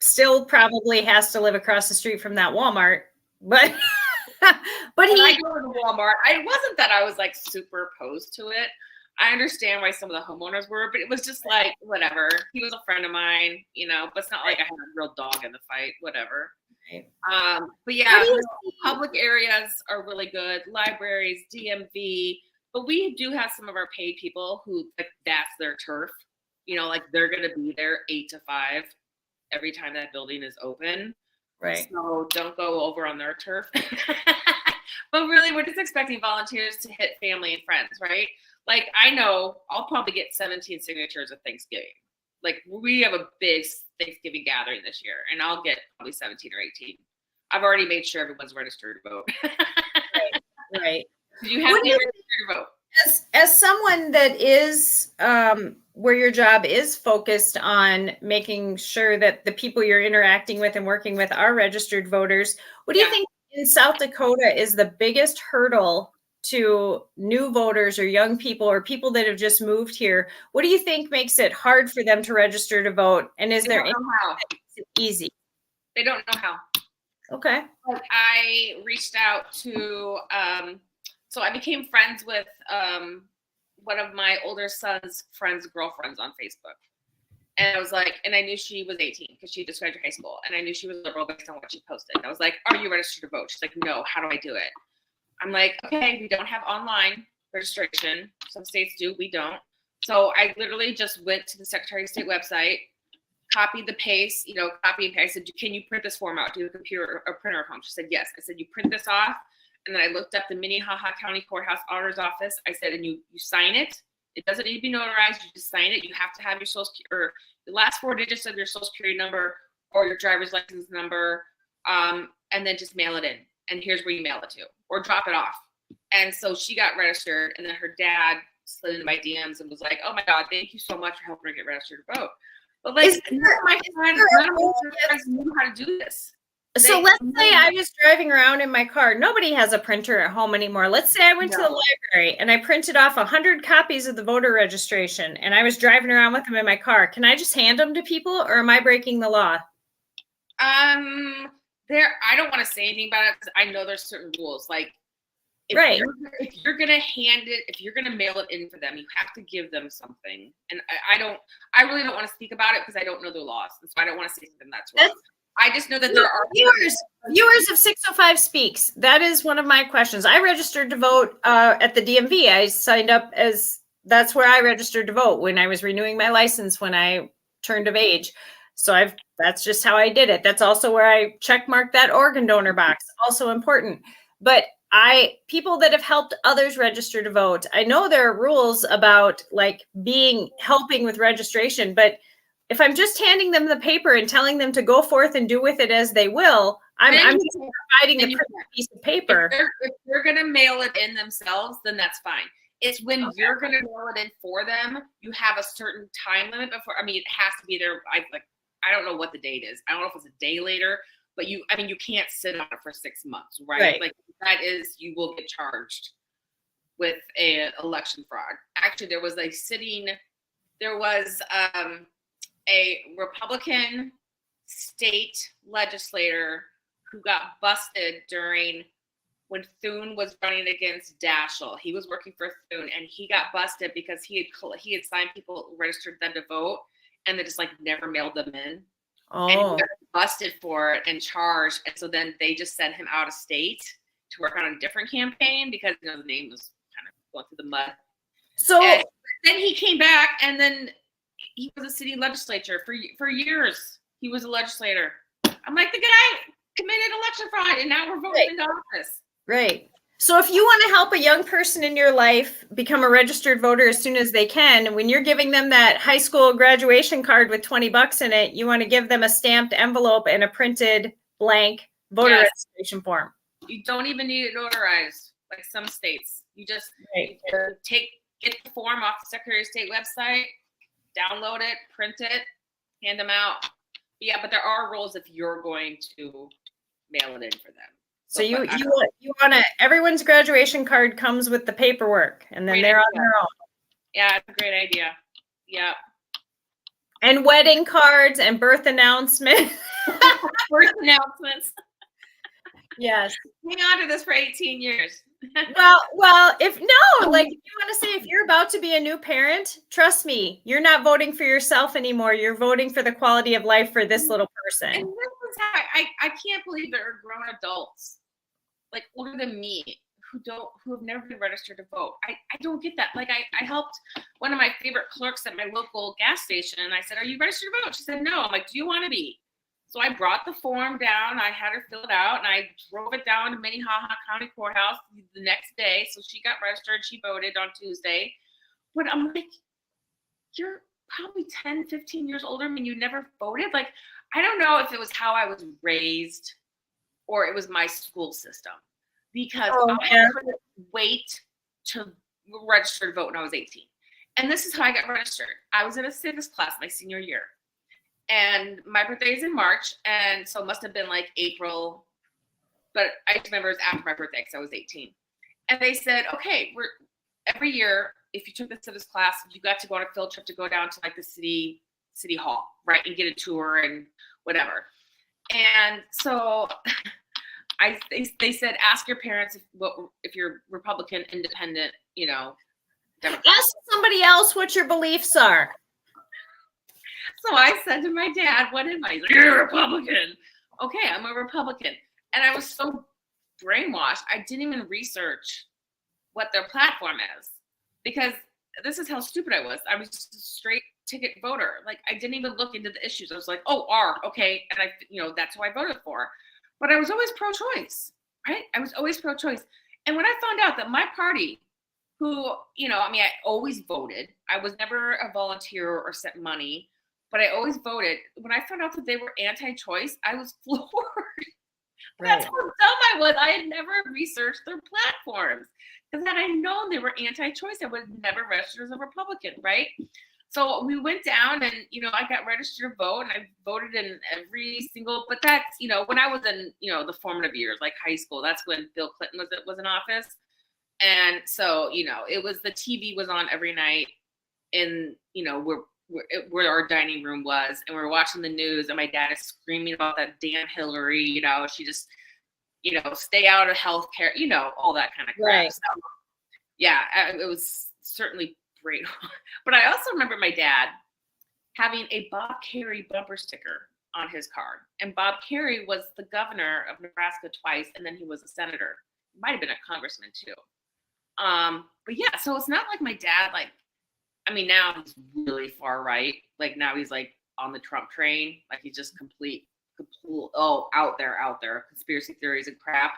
still probably has to live across the street from that Walmart. But I go to the Walmart. It wasn't that I was like super opposed to it. I understand why some of the homeowners were, but it was just like, whatever. He was a friend of mine, but it's not like I had a real dog in the fight, whatever. Right. But yeah, public areas are really good. Libraries, DMV, but we do have some of our paid people who like that's their turf. Like they're going to be there 8 to 5 every time that building is open. Right. So don't go over on their turf. But really, we're just expecting volunteers to hit family and friends, right? Like I know I'll probably get 17 signatures at Thanksgiving. Like we have a big Thanksgiving gathering this year, and I'll get probably 17 or 18. I've already made sure everyone's registered to vote. Right. You have to be registered to vote. As someone that is where your job is focused on making sure that the people you're interacting with and working with are registered voters, what do you think in South Dakota is the biggest hurdle to new voters or young people or people that have just moved here? What do you think makes it hard for them to register to vote? And is there anything that makes it easy? They don't know how. Okay. But I reached out to, so I became friends with one of my older son's friends' girlfriends on Facebook. And I was like, and I knew she was 18 because she just graduated high school. And I knew she was liberal based on what she posted. And I was like, are you registered to vote? She's like, no, how do I do it? I'm like, okay, we don't have online registration. Some states do, we don't. So I literally just went to the Secretary of State website, copied the paste, copy and paste. I said, can you print this form out? Do you have a computer or printer at home? She said, yes. I said, you print this off. And then I looked up the Minnehaha County Courthouse Auditor's Office. I said, and you sign it. It doesn't need to be notarized. You just sign it. You have to have your social or the last 4 digits of your social security number or your driver's license number, and then just mail it in. And here's where you mail it to, or drop it off. And so she got registered, and then her dad slid into my DMs and was like, "Oh my God, thank you so much for helping her get registered to vote." But like, none of my friends knew how to do this. So let's say I was driving around in my car. Nobody has a printer at home anymore. Let's say I went to the library and I printed off 100 copies of the voter registration and I was driving around with them in my car. Can I just hand them to people, or am I breaking the law? I don't want to say anything about it because I know there's certain rules. Like, if you're gonna hand it, if you're gonna mail it in for them, you have to give them something. And I really don't want to speak about it because I don't know their laws, and so I don't want to say something that's wrong. I just know that there are viewers of 605 Speaks. That is one of my questions. I registered to vote at the DMV. I signed up that's where I registered to vote when I was renewing my license when I turned of age. So that's just how I did it. That's also where I checkmarked that organ donor box. Also important. But people that have helped others register to vote, I know there are rules about like helping with registration, but if I'm just handing them the paper and telling them to go forth and do with it as they will, I'm just providing the piece of paper. If they're going to mail it in themselves, then that's fine. It's when you're going to mail it in for them, you have a certain time limit before. I mean, it has to be there. I don't know what the date is. I don't know if it's a day later, but you can't sit on it for 6 months, right? Like that is, you will get charged with an election fraud. Actually, there was a Republican state legislator who got busted when Thune was running against Daschle. He was working for Thune, and he got busted because he had signed people, registered them to vote, and they just never mailed them in. And he got busted for it and charged. And so then they just sent him out of state to work on a different campaign because the name was kind of going through the mud. So then he came back, and then he was a city legislator for years. He was a legislator. I'm like, the guy committed election fraud, and now we're voting into office. Right. So if you want to help a young person in your life become a registered voter as soon as they can, when you're giving them that high school graduation card with $20 in it, you want to give them a stamped envelope and a printed blank voter registration form. You don't even need it notarized like some states. You just get the form off the Secretary of State website, download it, print it, hand them out. But there are rules if you're going to mail it in for them. So you want to, everyone's graduation card comes with the paperwork, and then they're on their own. Yeah, it's a great idea. Yeah. And wedding cards and birth announcements. Birth announcements. Yes. Hang on to this for 18 years. well, if you want to say, if you're about to be a new parent, trust me, you're not voting for yourself anymore. You're voting for the quality of life for this little person. And this is how I can't believe there are grown adults older than me who have never been registered to vote. I don't get that. I helped one of my favorite clerks at my local gas station, and I said, "Are you registered to vote?" She said, "No." I'm like, "Do you want to be?" So I brought the form down. I had her fill it out, and I drove it down to Minnehaha County Courthouse the next day. So she got registered. She voted on Tuesday. But I'm like, you're probably 10, 15 years older than you never voted. I don't know if it was how I was raised or it was my school system. Because I couldn't wait to register to vote when I was 18. And this is how I got registered. I was in a civics class my senior year. And my birthday is in March, and so it must have been April, but I just remember it was after my birthday because I was 18. And they said, okay, every year, if you took the civics class, you got to go on a field trip to go down to the city hall, right, and get a tour and whatever. And so They said, ask your parents if you're Republican, independent, Democrat. Ask somebody else what your beliefs are. So I said to my dad, what am I? He's like, you're a Republican. Okay, I'm a Republican. And I was so brainwashed, I didn't even research what their platform is, because this is how stupid I was. I was just a straight ticket voter. Like, I didn't even look into the issues. I was like, oh, okay. And that's who I voted for. But I was always pro-choice, right? I was always pro-choice. And when I found out that my party, who, I always voted. I was never a volunteer or sent money, but I always voted. When I found out that they were anti-choice, I was floored. Right. That's how dumb I was. I had never researched their platforms, because had I known they were anti-choice, I would have never registered as a Republican, right? So we went down and, I got registered to vote, and I voted in every single, but that's, when I was in, the formative years, like high school, that's when Bill Clinton was in office. And so, it was, the TV was on every night in, where our dining room was, and we were watching the news, and my dad is screaming about that damn Hillary, she just, stay out of healthcare, all that kind of crap. Right. So, yeah, it was certainly great. But I also remember my dad having a Bob Kerrey bumper sticker on his card. And Bob Kerrey was the governor of Nebraska twice, and then he was a senator. He might have been a congressman too. But yeah, so it's not like my dad, now he's really far right. Like, now he's like on the Trump train. Like, he's just complete, out there, conspiracy theories and crap.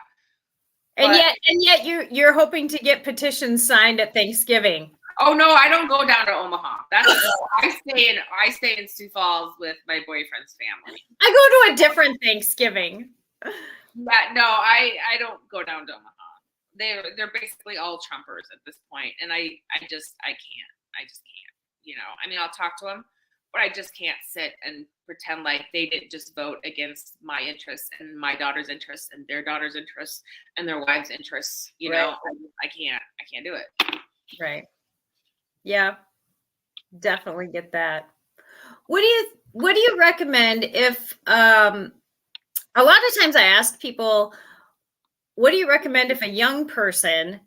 And yet you're hoping to get petitions signed at Thanksgiving. Oh no, I don't go down to Omaha. I stay in Sioux Falls with my boyfriend's family. I go to a different Thanksgiving. Yeah, no, I don't go down to Omaha. They're basically all Trumpers at this point, and I just can't. I'll talk to them, but I just can't sit and pretend like they didn't just vote against my interests and my daughter's interests and their daughter's interests and their wives' interests. Right. I can't do it. Right. Yeah, definitely get that. What do you recommend if a lot of times I ask people, what do you recommend if a young person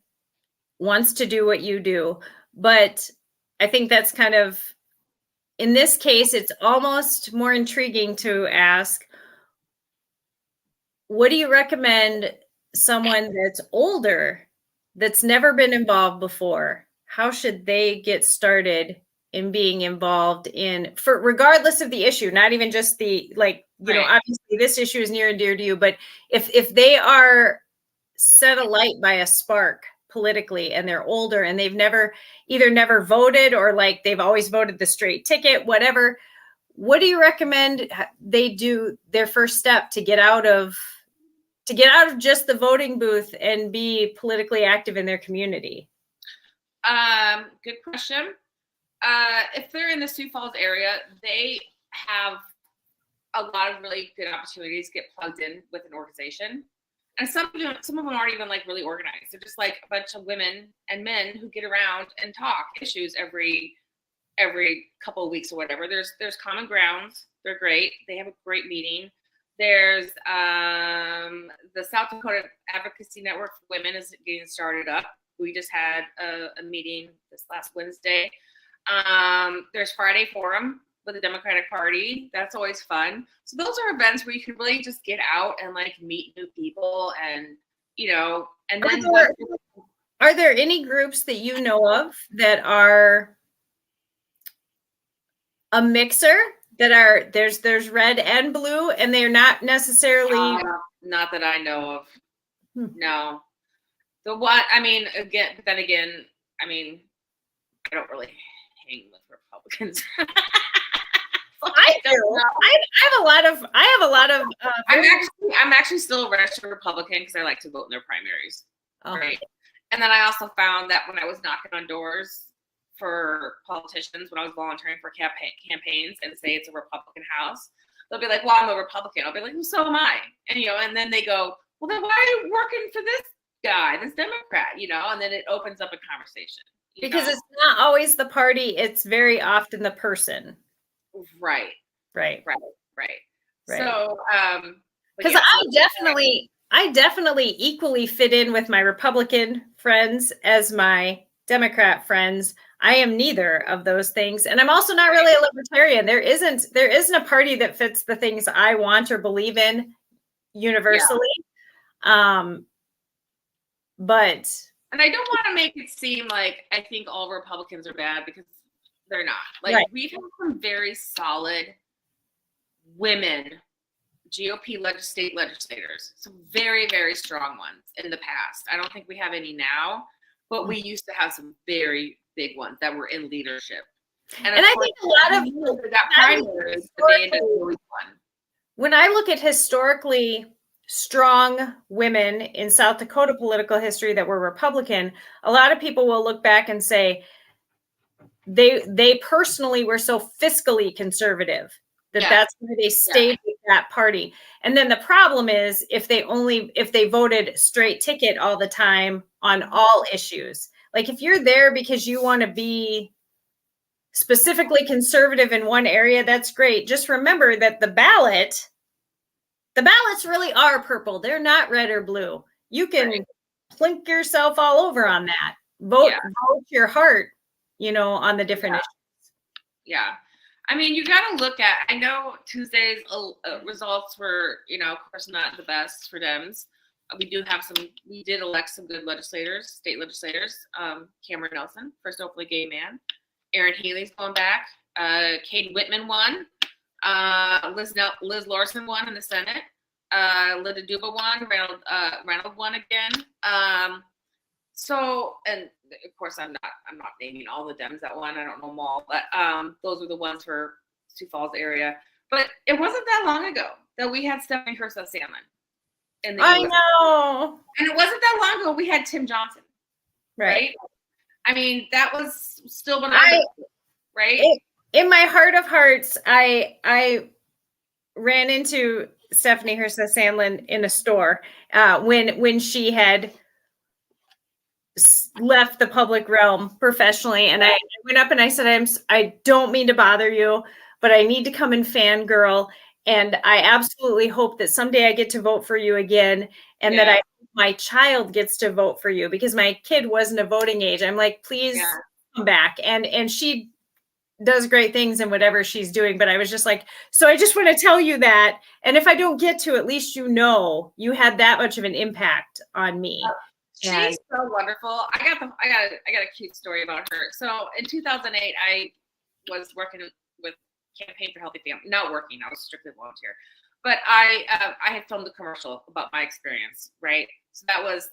wants to do what you do? But I think that's kind of, in this case, it's almost more intriguing to ask, what do you recommend someone that's older, that's never been involved before? How should they get started in being involved regardless of the issue, not even just the, obviously this issue is near and dear to you, but if they are set alight by a spark politically and they're older and they've never voted, or they've always voted the straight ticket, whatever, what do you recommend they do their first step to get out of just the voting booth and be politically active in their community? Good question. If they're in the Sioux Falls area, they have a lot of really good opportunities to get plugged in with an organization. And some of them aren't even really organized. They're just like a bunch of women and men who get around and talk issues every couple of weeks or whatever. There's common grounds. They're great. They have a great meeting. There's the South Dakota Advocacy Network for Women is getting started up. We just had a meeting this last Wednesday. There's Friday Forum with the Democratic Party. That's always fun. So those are events where you can really just get out and meet new people, and and then are there any groups that you know of that are a mixer, that are there's red and blue, and they're not necessarily not that I know of. No. The what, again, I don't really hang with Republicans. I do. I have a lot of. I'm actually still a registered Republican because I like to vote in their primaries. Oh. Right. And then I also found that when I was knocking on doors for politicians, when I was volunteering for campaigns, and say it's a Republican house, they'll be like, "Well, I'm a Republican." I'll be like, "Well, so am I." And and then they go, "Well, then why are you working for this guy, this Democrat?" And then it opens up a conversation. Because it's not always the party; it's very often the person. Right. So, because I definitely equally fit in with my Republican friends as my Democrat friends. I am neither of those things. And I'm also not really a libertarian. There isn't a party that fits the things I want or believe in universally. But and I don't want to make it seem like I think all Republicans are bad, because they're not. Like, right. we've had some very solid women GOP state legislators, some very, very strong ones in the past. I don't think we have any now, but we used to have some very big ones that were in leadership. And I think a lot of that primaries, but they ended up always won. When I look at historically strong women in South Dakota political history that were Republican, a lot of people will look back and say they personally were so fiscally conservative that's why they stayed with that party. And then the problem is if they voted straight ticket all the time on all issues. Like if you're there because you want to be specifically conservative in one area, that's great. Just remember that the ballots really are purple. They're not red or blue. You can plink yourself all over on that. Vote your heart, on the different issues. Yeah. I mean, you got to look at, I know Tuesday's results were, of course, not the best for Dems. We did elect some good legislators, state legislators. Cameron Nelson, first openly gay man. Aaron Healy's going back. Kate Whitman won. Liz Larson won in the Senate. Linda Duba won. Reynolds won again. So, and of course, I'm not naming all the Dems that won. I don't know them all, but those were the ones for Sioux Falls area. But it wasn't that long ago that we had Stephanie Herseth-Sandlin. I know. And it wasn't that long ago we had Tim Johnson. Right? I mean, that was still when right? In my heart of hearts, I ran into Stephanie Herseth-Sandlin in a store when she had left the public realm professionally, and I went up and I said, I don't mean to bother you, but I need to come and fangirl, and I absolutely hope that someday I get to vote for you again, and that my child gets to vote for you, because my kid wasn't a voting age. I'm like, please come back. And she does great things in whatever she's doing, but I was just like, so I just want to tell you that, and if I don't get to, at least you had that much of an impact on me. She's so wonderful. I got a cute story about her. So in 2008, I was working with Campaign for Healthy Family. Not working, I was strictly volunteer. But I had filmed a commercial about my experience, right? So that was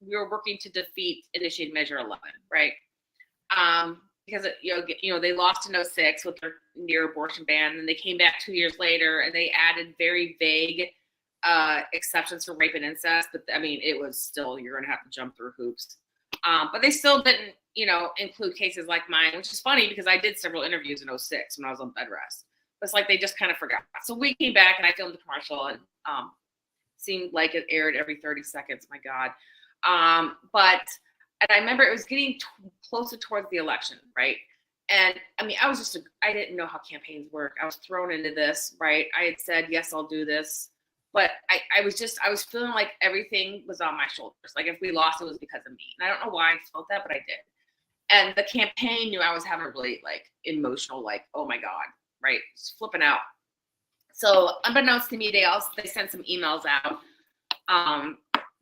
we were working to defeat Initiated Measure 11, right? Because they lost in 2006 with their near abortion ban, and they came back 2 years later and they added very vague exceptions for rape and incest, but I mean, it was still, you're going to have to jump through hoops. But they still didn't, include cases like mine, which is funny because I did several interviews in 2006 when I was on bed rest. It's like they just kind of forgot. So we came back and I filmed the commercial, and seemed like it aired every 30 seconds. My God. And I remember it was getting closer towards the election, right? And I mean, I didn't know how campaigns work. I was thrown into this, right? I had said, yes, I'll do this. But I was feeling like everything was on my shoulders. Like if we lost, it was because of me. And I don't know why I felt that, but I did. And the campaign knew I was having a really like emotional, like, oh my God, right? Just flipping out. So unbeknownst to me, they sent some emails out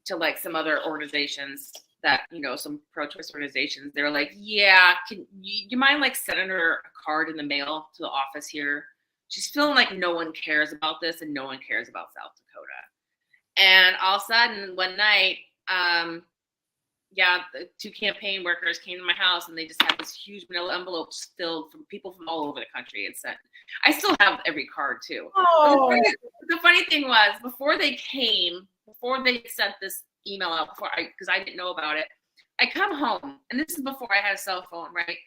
to like some other organizations that, some pro-choice organizations. They're like, yeah, can you mind like sending her a card in the mail to the office here? She's feeling like no one cares about this and no one cares about South Dakota. And all of a sudden, one night, the two campaign workers came to my house and they just had this huge manila envelope filled from people from all over the country and sent. I still have every card too. Oh. The funny thing was, before they sent this email out, because I didn't know about it, I come home, and this is before I had a cell phone, right?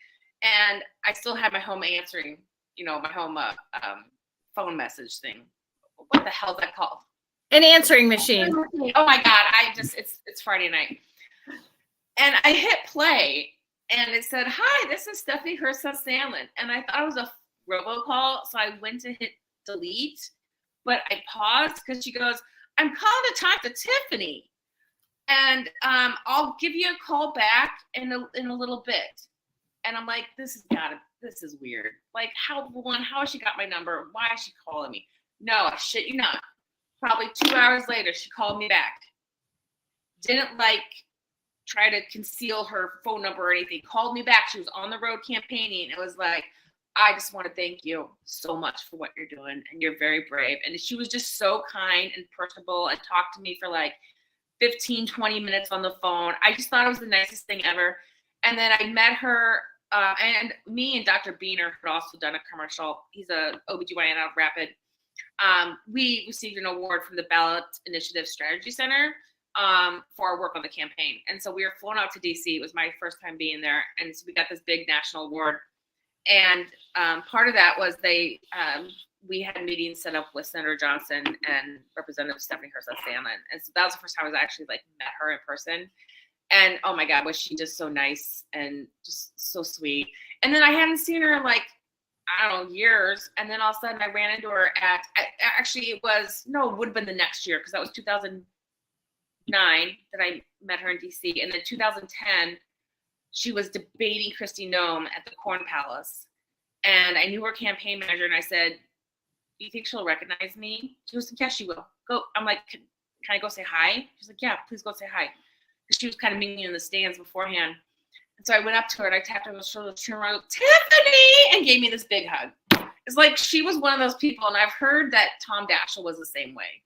And I still had my home answering, my home phone message thing. What the hell is that called? An answering machine. Oh my God. It's Friday night. And I hit play and it said, hi, this is Stephanie Herseth-Sandlin. And I thought it was a robocall. So I went to hit delete, but I paused because she goes, I'm calling to talk to Tiffany, and I'll give you a call back in a little bit. And I'm like, this is weird. Like, how has she got my number? Why is she calling me? No, I shit you not. Probably 2 hours later, she called me back. Didn't like try to conceal her phone number or anything. Called me back. She was on the road campaigning. It was like, I just want to thank you so much for what you're doing, and you're very brave. And she was just so kind and personable and talked to me for like 15, 20 minutes on the phone. I just thought it was the nicest thing ever. And then I met her, and me and Dr. Beaner had also done a commercial. He's a OBGYN out of Rapid. We received an award from the Ballot Initiative Strategy Center for our work on the campaign. And so we were flown out to DC. It was my first time being there. And so we got this big national award. And part of that was we had meetings set up with Senator Johnson and Representative Stephanie Herseth-Sandlin. And so that was the first time I was actually like met her in person. And oh my God, was she just so nice and just so sweet. And then I hadn't seen her in like, I don't know, years. And then all of a sudden I ran into her it would have been the next year, because that was 2009 that I met her in DC. And then 2010, she was debating Kristi Noem at the Corn Palace. And I knew her campaign manager, and I said, do you think she'll recognize me? She was like, yes, she will. Go. I'm like, can I go say hi? She's like, yeah, please go say hi. Because she was kind of meeting me in the stands beforehand. And so I went up to her and I tapped her on the shoulder, turned around, Tiffany, and gave me this big hug. It's like she was one of those people, and I've heard that Tom Daschle was the same way.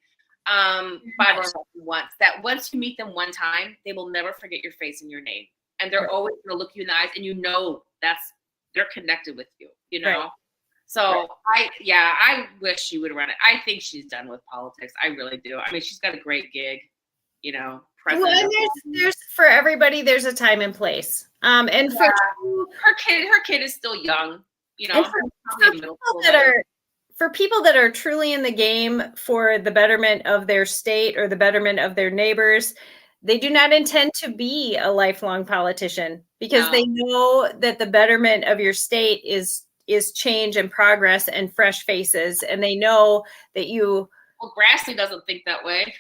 That once you meet them one time, they will never forget your face and your name. And they're always going to look you in the eyes, and you know they're connected with you, you know? Right. So I wish she would run it. I think she's done with politics. I really do. I mean, she's got a great gig, you know. Well, and there's for everybody, there's a time and place. And for her kid is still young, you know. For people that are truly in the game for the betterment of their state or the betterment of their neighbors, they do not intend to be a lifelong politician, because they know that the betterment of your state is change and progress and fresh faces. And they know that Well, Grassley doesn't think that way.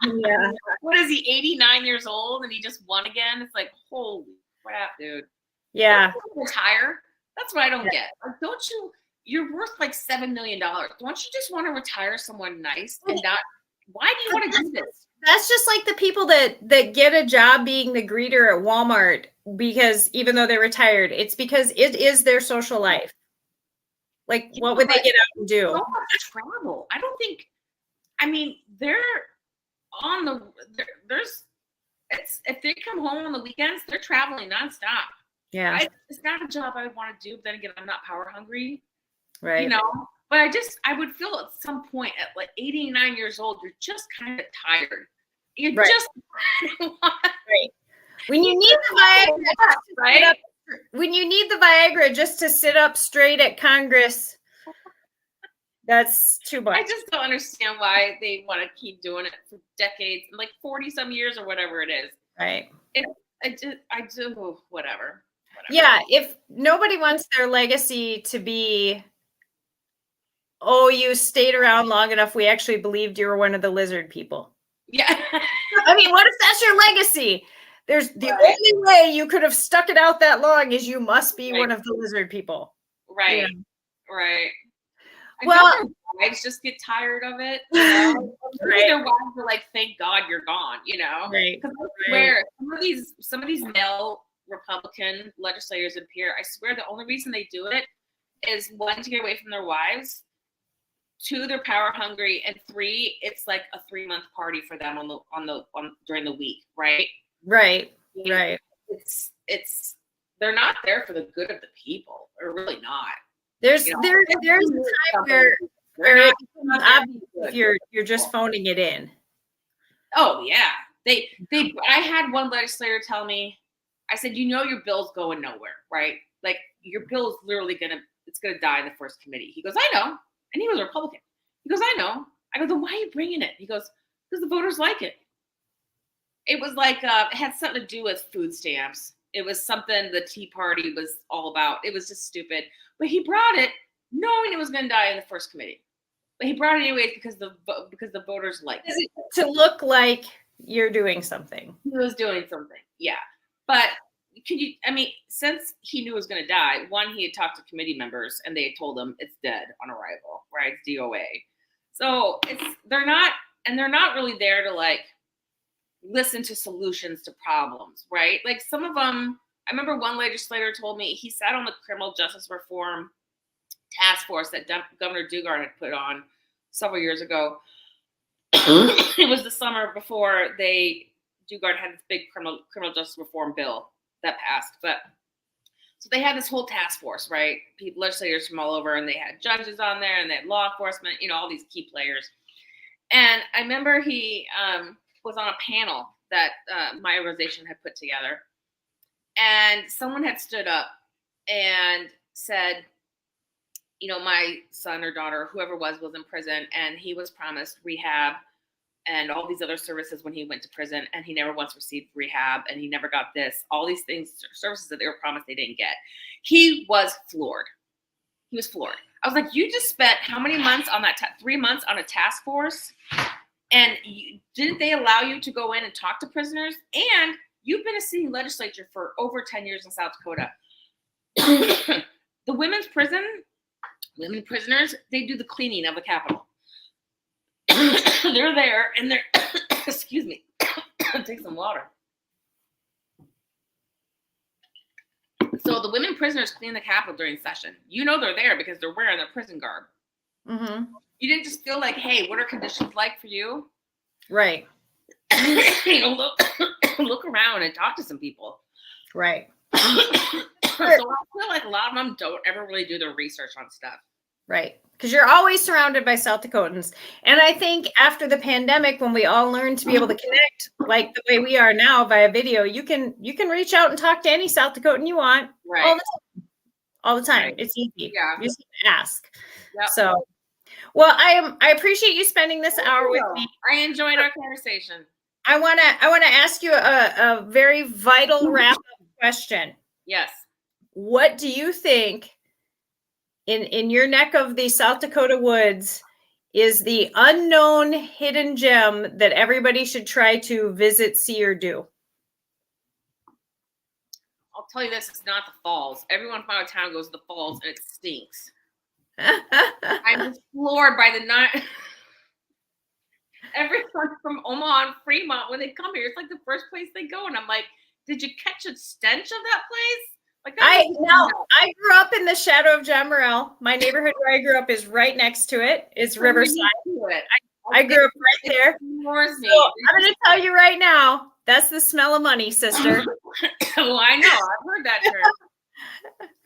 Yeah. What is he, 89 years old, and he just won again? It's like, holy crap, dude. Yeah. Retire? That's what I don't get. Like, you're worth like $7 million. Don't you just want to retire someone nice and not, why do you want to do this? That's just like the people that get a job being the greeter at Walmart, because even though they're retired, it's because it is their social life. Like, what would they get out and do? So much travel. I don't think, I mean, they're on if they come home on the weekends, they're traveling nonstop. Yeah. It's not a job I would want to do, but then again, I'm not power hungry. Right. You know, but I would feel at some point at like 89 years old, you're just kind of tired. You're just right. When you need the Viagra, right? When you need the Viagra just to sit up straight at Congress, that's too much. I just don't understand why they want to keep doing it for decades, like 40 some years or whatever it is. Right. I do whatever. Yeah. If nobody wants their legacy to be, oh, you stayed around long enough, we actually believed you were one of the lizard people. Yeah. I mean, what if that's your legacy? There's the only way you could have stuck it out that long is you must be one of the lizard people. Right. Yeah. Right. Well, their wives just get tired of it, you know. Their wives are like, "Thank God you're gone," you know. Right. Because I swear, some of these male Republican legislators in here, I swear the only reason they do it is 1, to get away from their wives, 2, they're power hungry, and 3, it's like a 3-month party for them during the week, right? Right. You know, right. It's they're not there for the good of the people. They're really not. There's a time where it becomes obvious if you're just phoning it in. Oh yeah. I had one legislator tell me, I said, you know, your bill's going nowhere, right? Like, your bill is literally gonna die in the first committee. He goes, I know. And he was a Republican. He goes, I know. I go, then why are you bringing it? He goes, because the voters like it. It was like, it had something to do with food stamps. It was something the Tea Party was all about. It was just stupid. But he brought it knowing it was going to die in the first committee. But he brought it anyways because the voters liked it. To look like you're doing something. He was doing something, yeah. But since he knew he was going to die, one, he had talked to committee members and they had told him it's dead on arrival, right? It's DOA. So they're not really there to like listen to solutions to problems, right? Like some of them, I remember one legislator told me he sat on the criminal justice reform task force that Governor Dugard had put on several years ago. It was the summer before Dugard had this big criminal justice reform bill that passed. But so they had this whole task force, right? Legislators from all over, and they had judges on there, and they had law enforcement, all these key players. And I remember he was on a panel that my organization had put together, and someone had stood up and said, my son or daughter, whoever was in prison, and he was promised rehab and all these other services when he went to prison, and he never once received rehab, and he never got this, all these things, services that they were promised they didn't get. He was floored. He was floored. I was like, you just spent how many months on that, 3 months on a task force, and didn't they allow you to go in and talk to prisoners? And you've been a sitting legislature for over 10 years in South Dakota. The women prisoners, they do the cleaning of the Capitol. They're there and they're, excuse me, take some water. So the women prisoners clean the Capitol during session. They're there because they're wearing their prison garb. Mm-hmm. You didn't just feel like, hey, what are conditions like for you? Right. Look around and talk to some people. Right. So I feel like a lot of them don't ever really do their research on stuff. Right. Because you're always surrounded by South Dakotans. And I think after the pandemic, when we all learned to be able to connect like the way we are now via video, you can reach out and talk to any South Dakotan you want. Right. All the time. Right. It's easy. Yeah. You just ask. Yep. So, well, I appreciate you spending this hour with me. I enjoyed our conversation. I want to ask you a very vital wrap-up question. Yes. What do you think in your neck of the South Dakota woods is the unknown hidden gem that everybody should try to visit, see, or do? I'll tell you this, it's not the falls. Everyone from out of town goes to the falls and it stinks. I'm floored by the night. Everyone from Omaha and Fremont, when they come here, it's like the first place they go. And I'm like, did you catch a stench of that place? Like I grew up in the shadow of John Morrell. My neighborhood where I grew up is right next to it. It's Riverside. I grew up right there. So I'm going to tell you right now, that's the smell of money, sister. Well, I know. I've heard that term.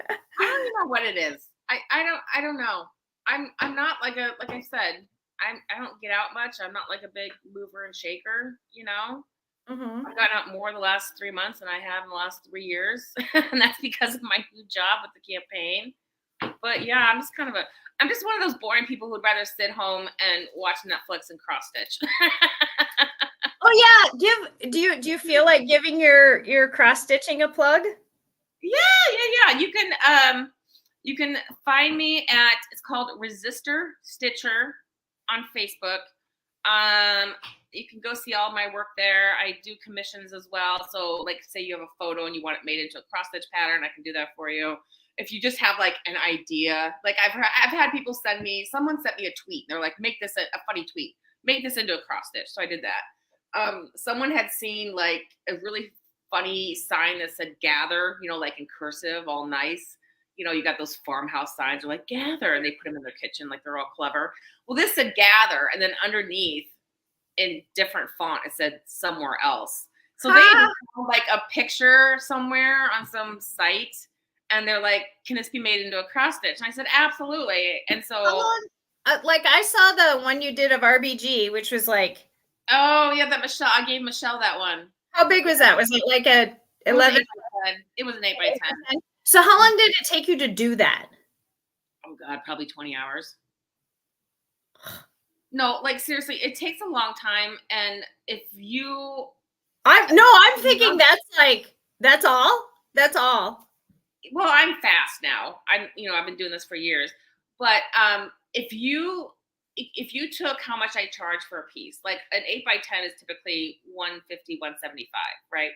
I don't even know what it is. I don't know. I'm not like I said, I don't get out much. I'm not like a big mover and shaker, Mm-hmm. I've gotten out more the last 3 months than I have in the last 3 years. And that's because of my new job with the campaign. But yeah, I'm just one of those boring people who'd rather sit home and watch Netflix and cross stitch. Oh yeah. Do you feel like giving your cross stitching a plug? Yeah. You can find me at, it's called Resistor Stitcher on Facebook. You can go see all my work there. I do commissions as well. So like say you have a photo and you want it made into a cross stitch pattern, I can do that for you. If you just have like an idea, like I've had people someone sent me a tweet. They're like, make this a funny tweet, make this into a cross stitch. So I did that. Someone had seen like a really funny sign that said gather, like in cursive, all nice. You got those farmhouse signs are like gather, and they put them in their kitchen like they're all clever. Well, this said gather, and then underneath in different font it said somewhere else. So they have like a picture somewhere on some site, and they're like, "Can this be made into a cross stitch?" And I said, "Absolutely." And so, like I saw the one you did of RBG, which was like, oh yeah, that Michelle. I gave Michelle that one. How big was that? Was it like a 11? It was an 8x10. So how long did it take you to do that? Oh God, probably 20 hours. No, like seriously, it takes a long time. And if you, I'm thinking that's all. Well, I'm fast now. I've been doing this for years. But if you if you took how much I charge for a piece, like an 8x10 is typically 150, 175, right?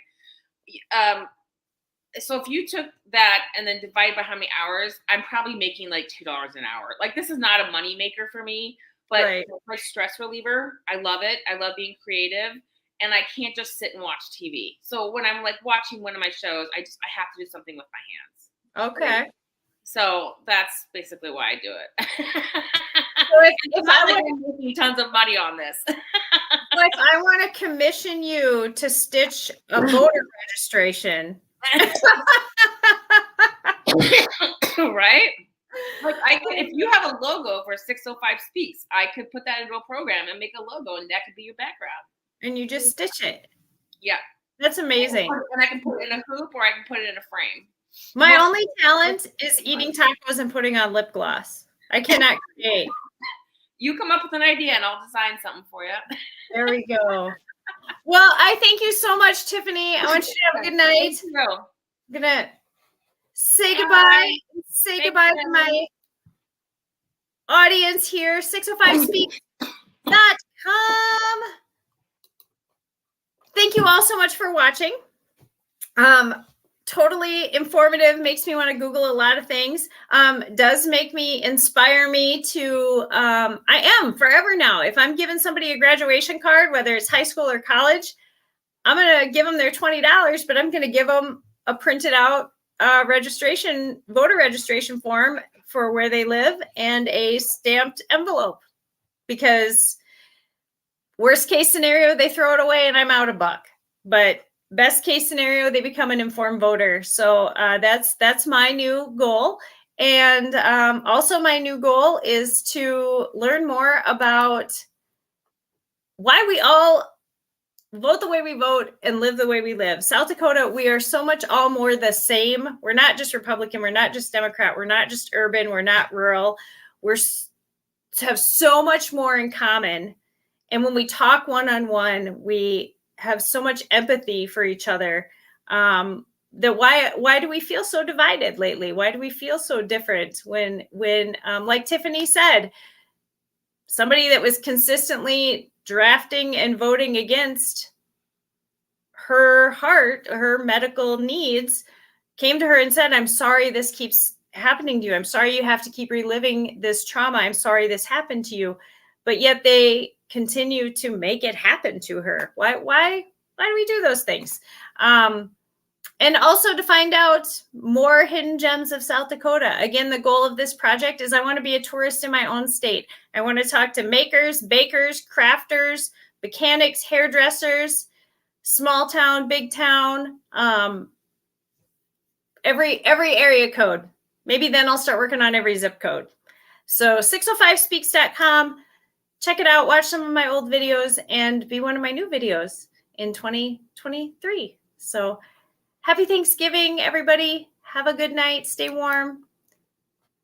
So if you took that and then divide by how many hours, I'm probably making like $2 an hour. Like, this is not a money maker for me, but Right. for stress reliever, I love it. I love being creative, and I can't just sit and watch TV. So when I'm like watching one of my shows, I have to do something with my hands. Okay. So that's basically why I do it. So if I like want, I'm making tons of money on this. if I want to commission you to stitch a voter registration, Right? Like, if you have a logo for 605 Speaks, I could put that into a program and make a logo, and that could be your background. and you just stitch it. Yeah. That's amazing. And I can put it in a hoop, or I can put it in a frame. My only talent is eating tacos and putting on lip gloss. I cannot create. You come up with an idea, and I'll design something for you. There we go. Well, I thank you so much, Tiffany. I want you to have a good night. I'm gonna say goodbye. Say goodbye to my audience here. 605speak.com. Thank you all so much for watching. Totally informative, makes me want to Google a lot of things. Does make me, inspire me to, I am forever now. If I'm giving somebody a graduation card, whether it's high school or college, I'm going to give them their $20, but I'm going to give them a printed out voter registration form for where they live and a stamped envelope, because worst case scenario, they throw it away and I'm out $1. But best case scenario, they become an informed voter. So that's my new goal. And also my new goal is to learn more about why we all vote the way we vote and live the way we live. South Dakota, we are so much all more the same. We're not just Republican. We're not just Democrat. We're not just urban. We're not rural. We have so much more in common. And when we talk one-on-one, we have so much empathy for each other. That why do we feel so divided lately? Why do we feel so different when like Tiffany said, somebody that was consistently drafting and voting against her medical needs, came to her and said, I'm sorry this keeps happening to you. I'm sorry you have to keep reliving this trauma. I'm sorry this happened to you. But yet they continue to make it happen to her. Why do we do those things? And also to find out more hidden gems of South Dakota. Again, the goal of this project is I want to be a tourist in my own state. I want to talk to makers, bakers, crafters, mechanics, hairdressers, small town, big town, every area code. Maybe then I'll start working on every zip code. So 605speaks.com. Check it out. Watch some of my old videos and be one of my new videos in 2023. So happy Thanksgiving, everybody. Have a good night. Stay warm.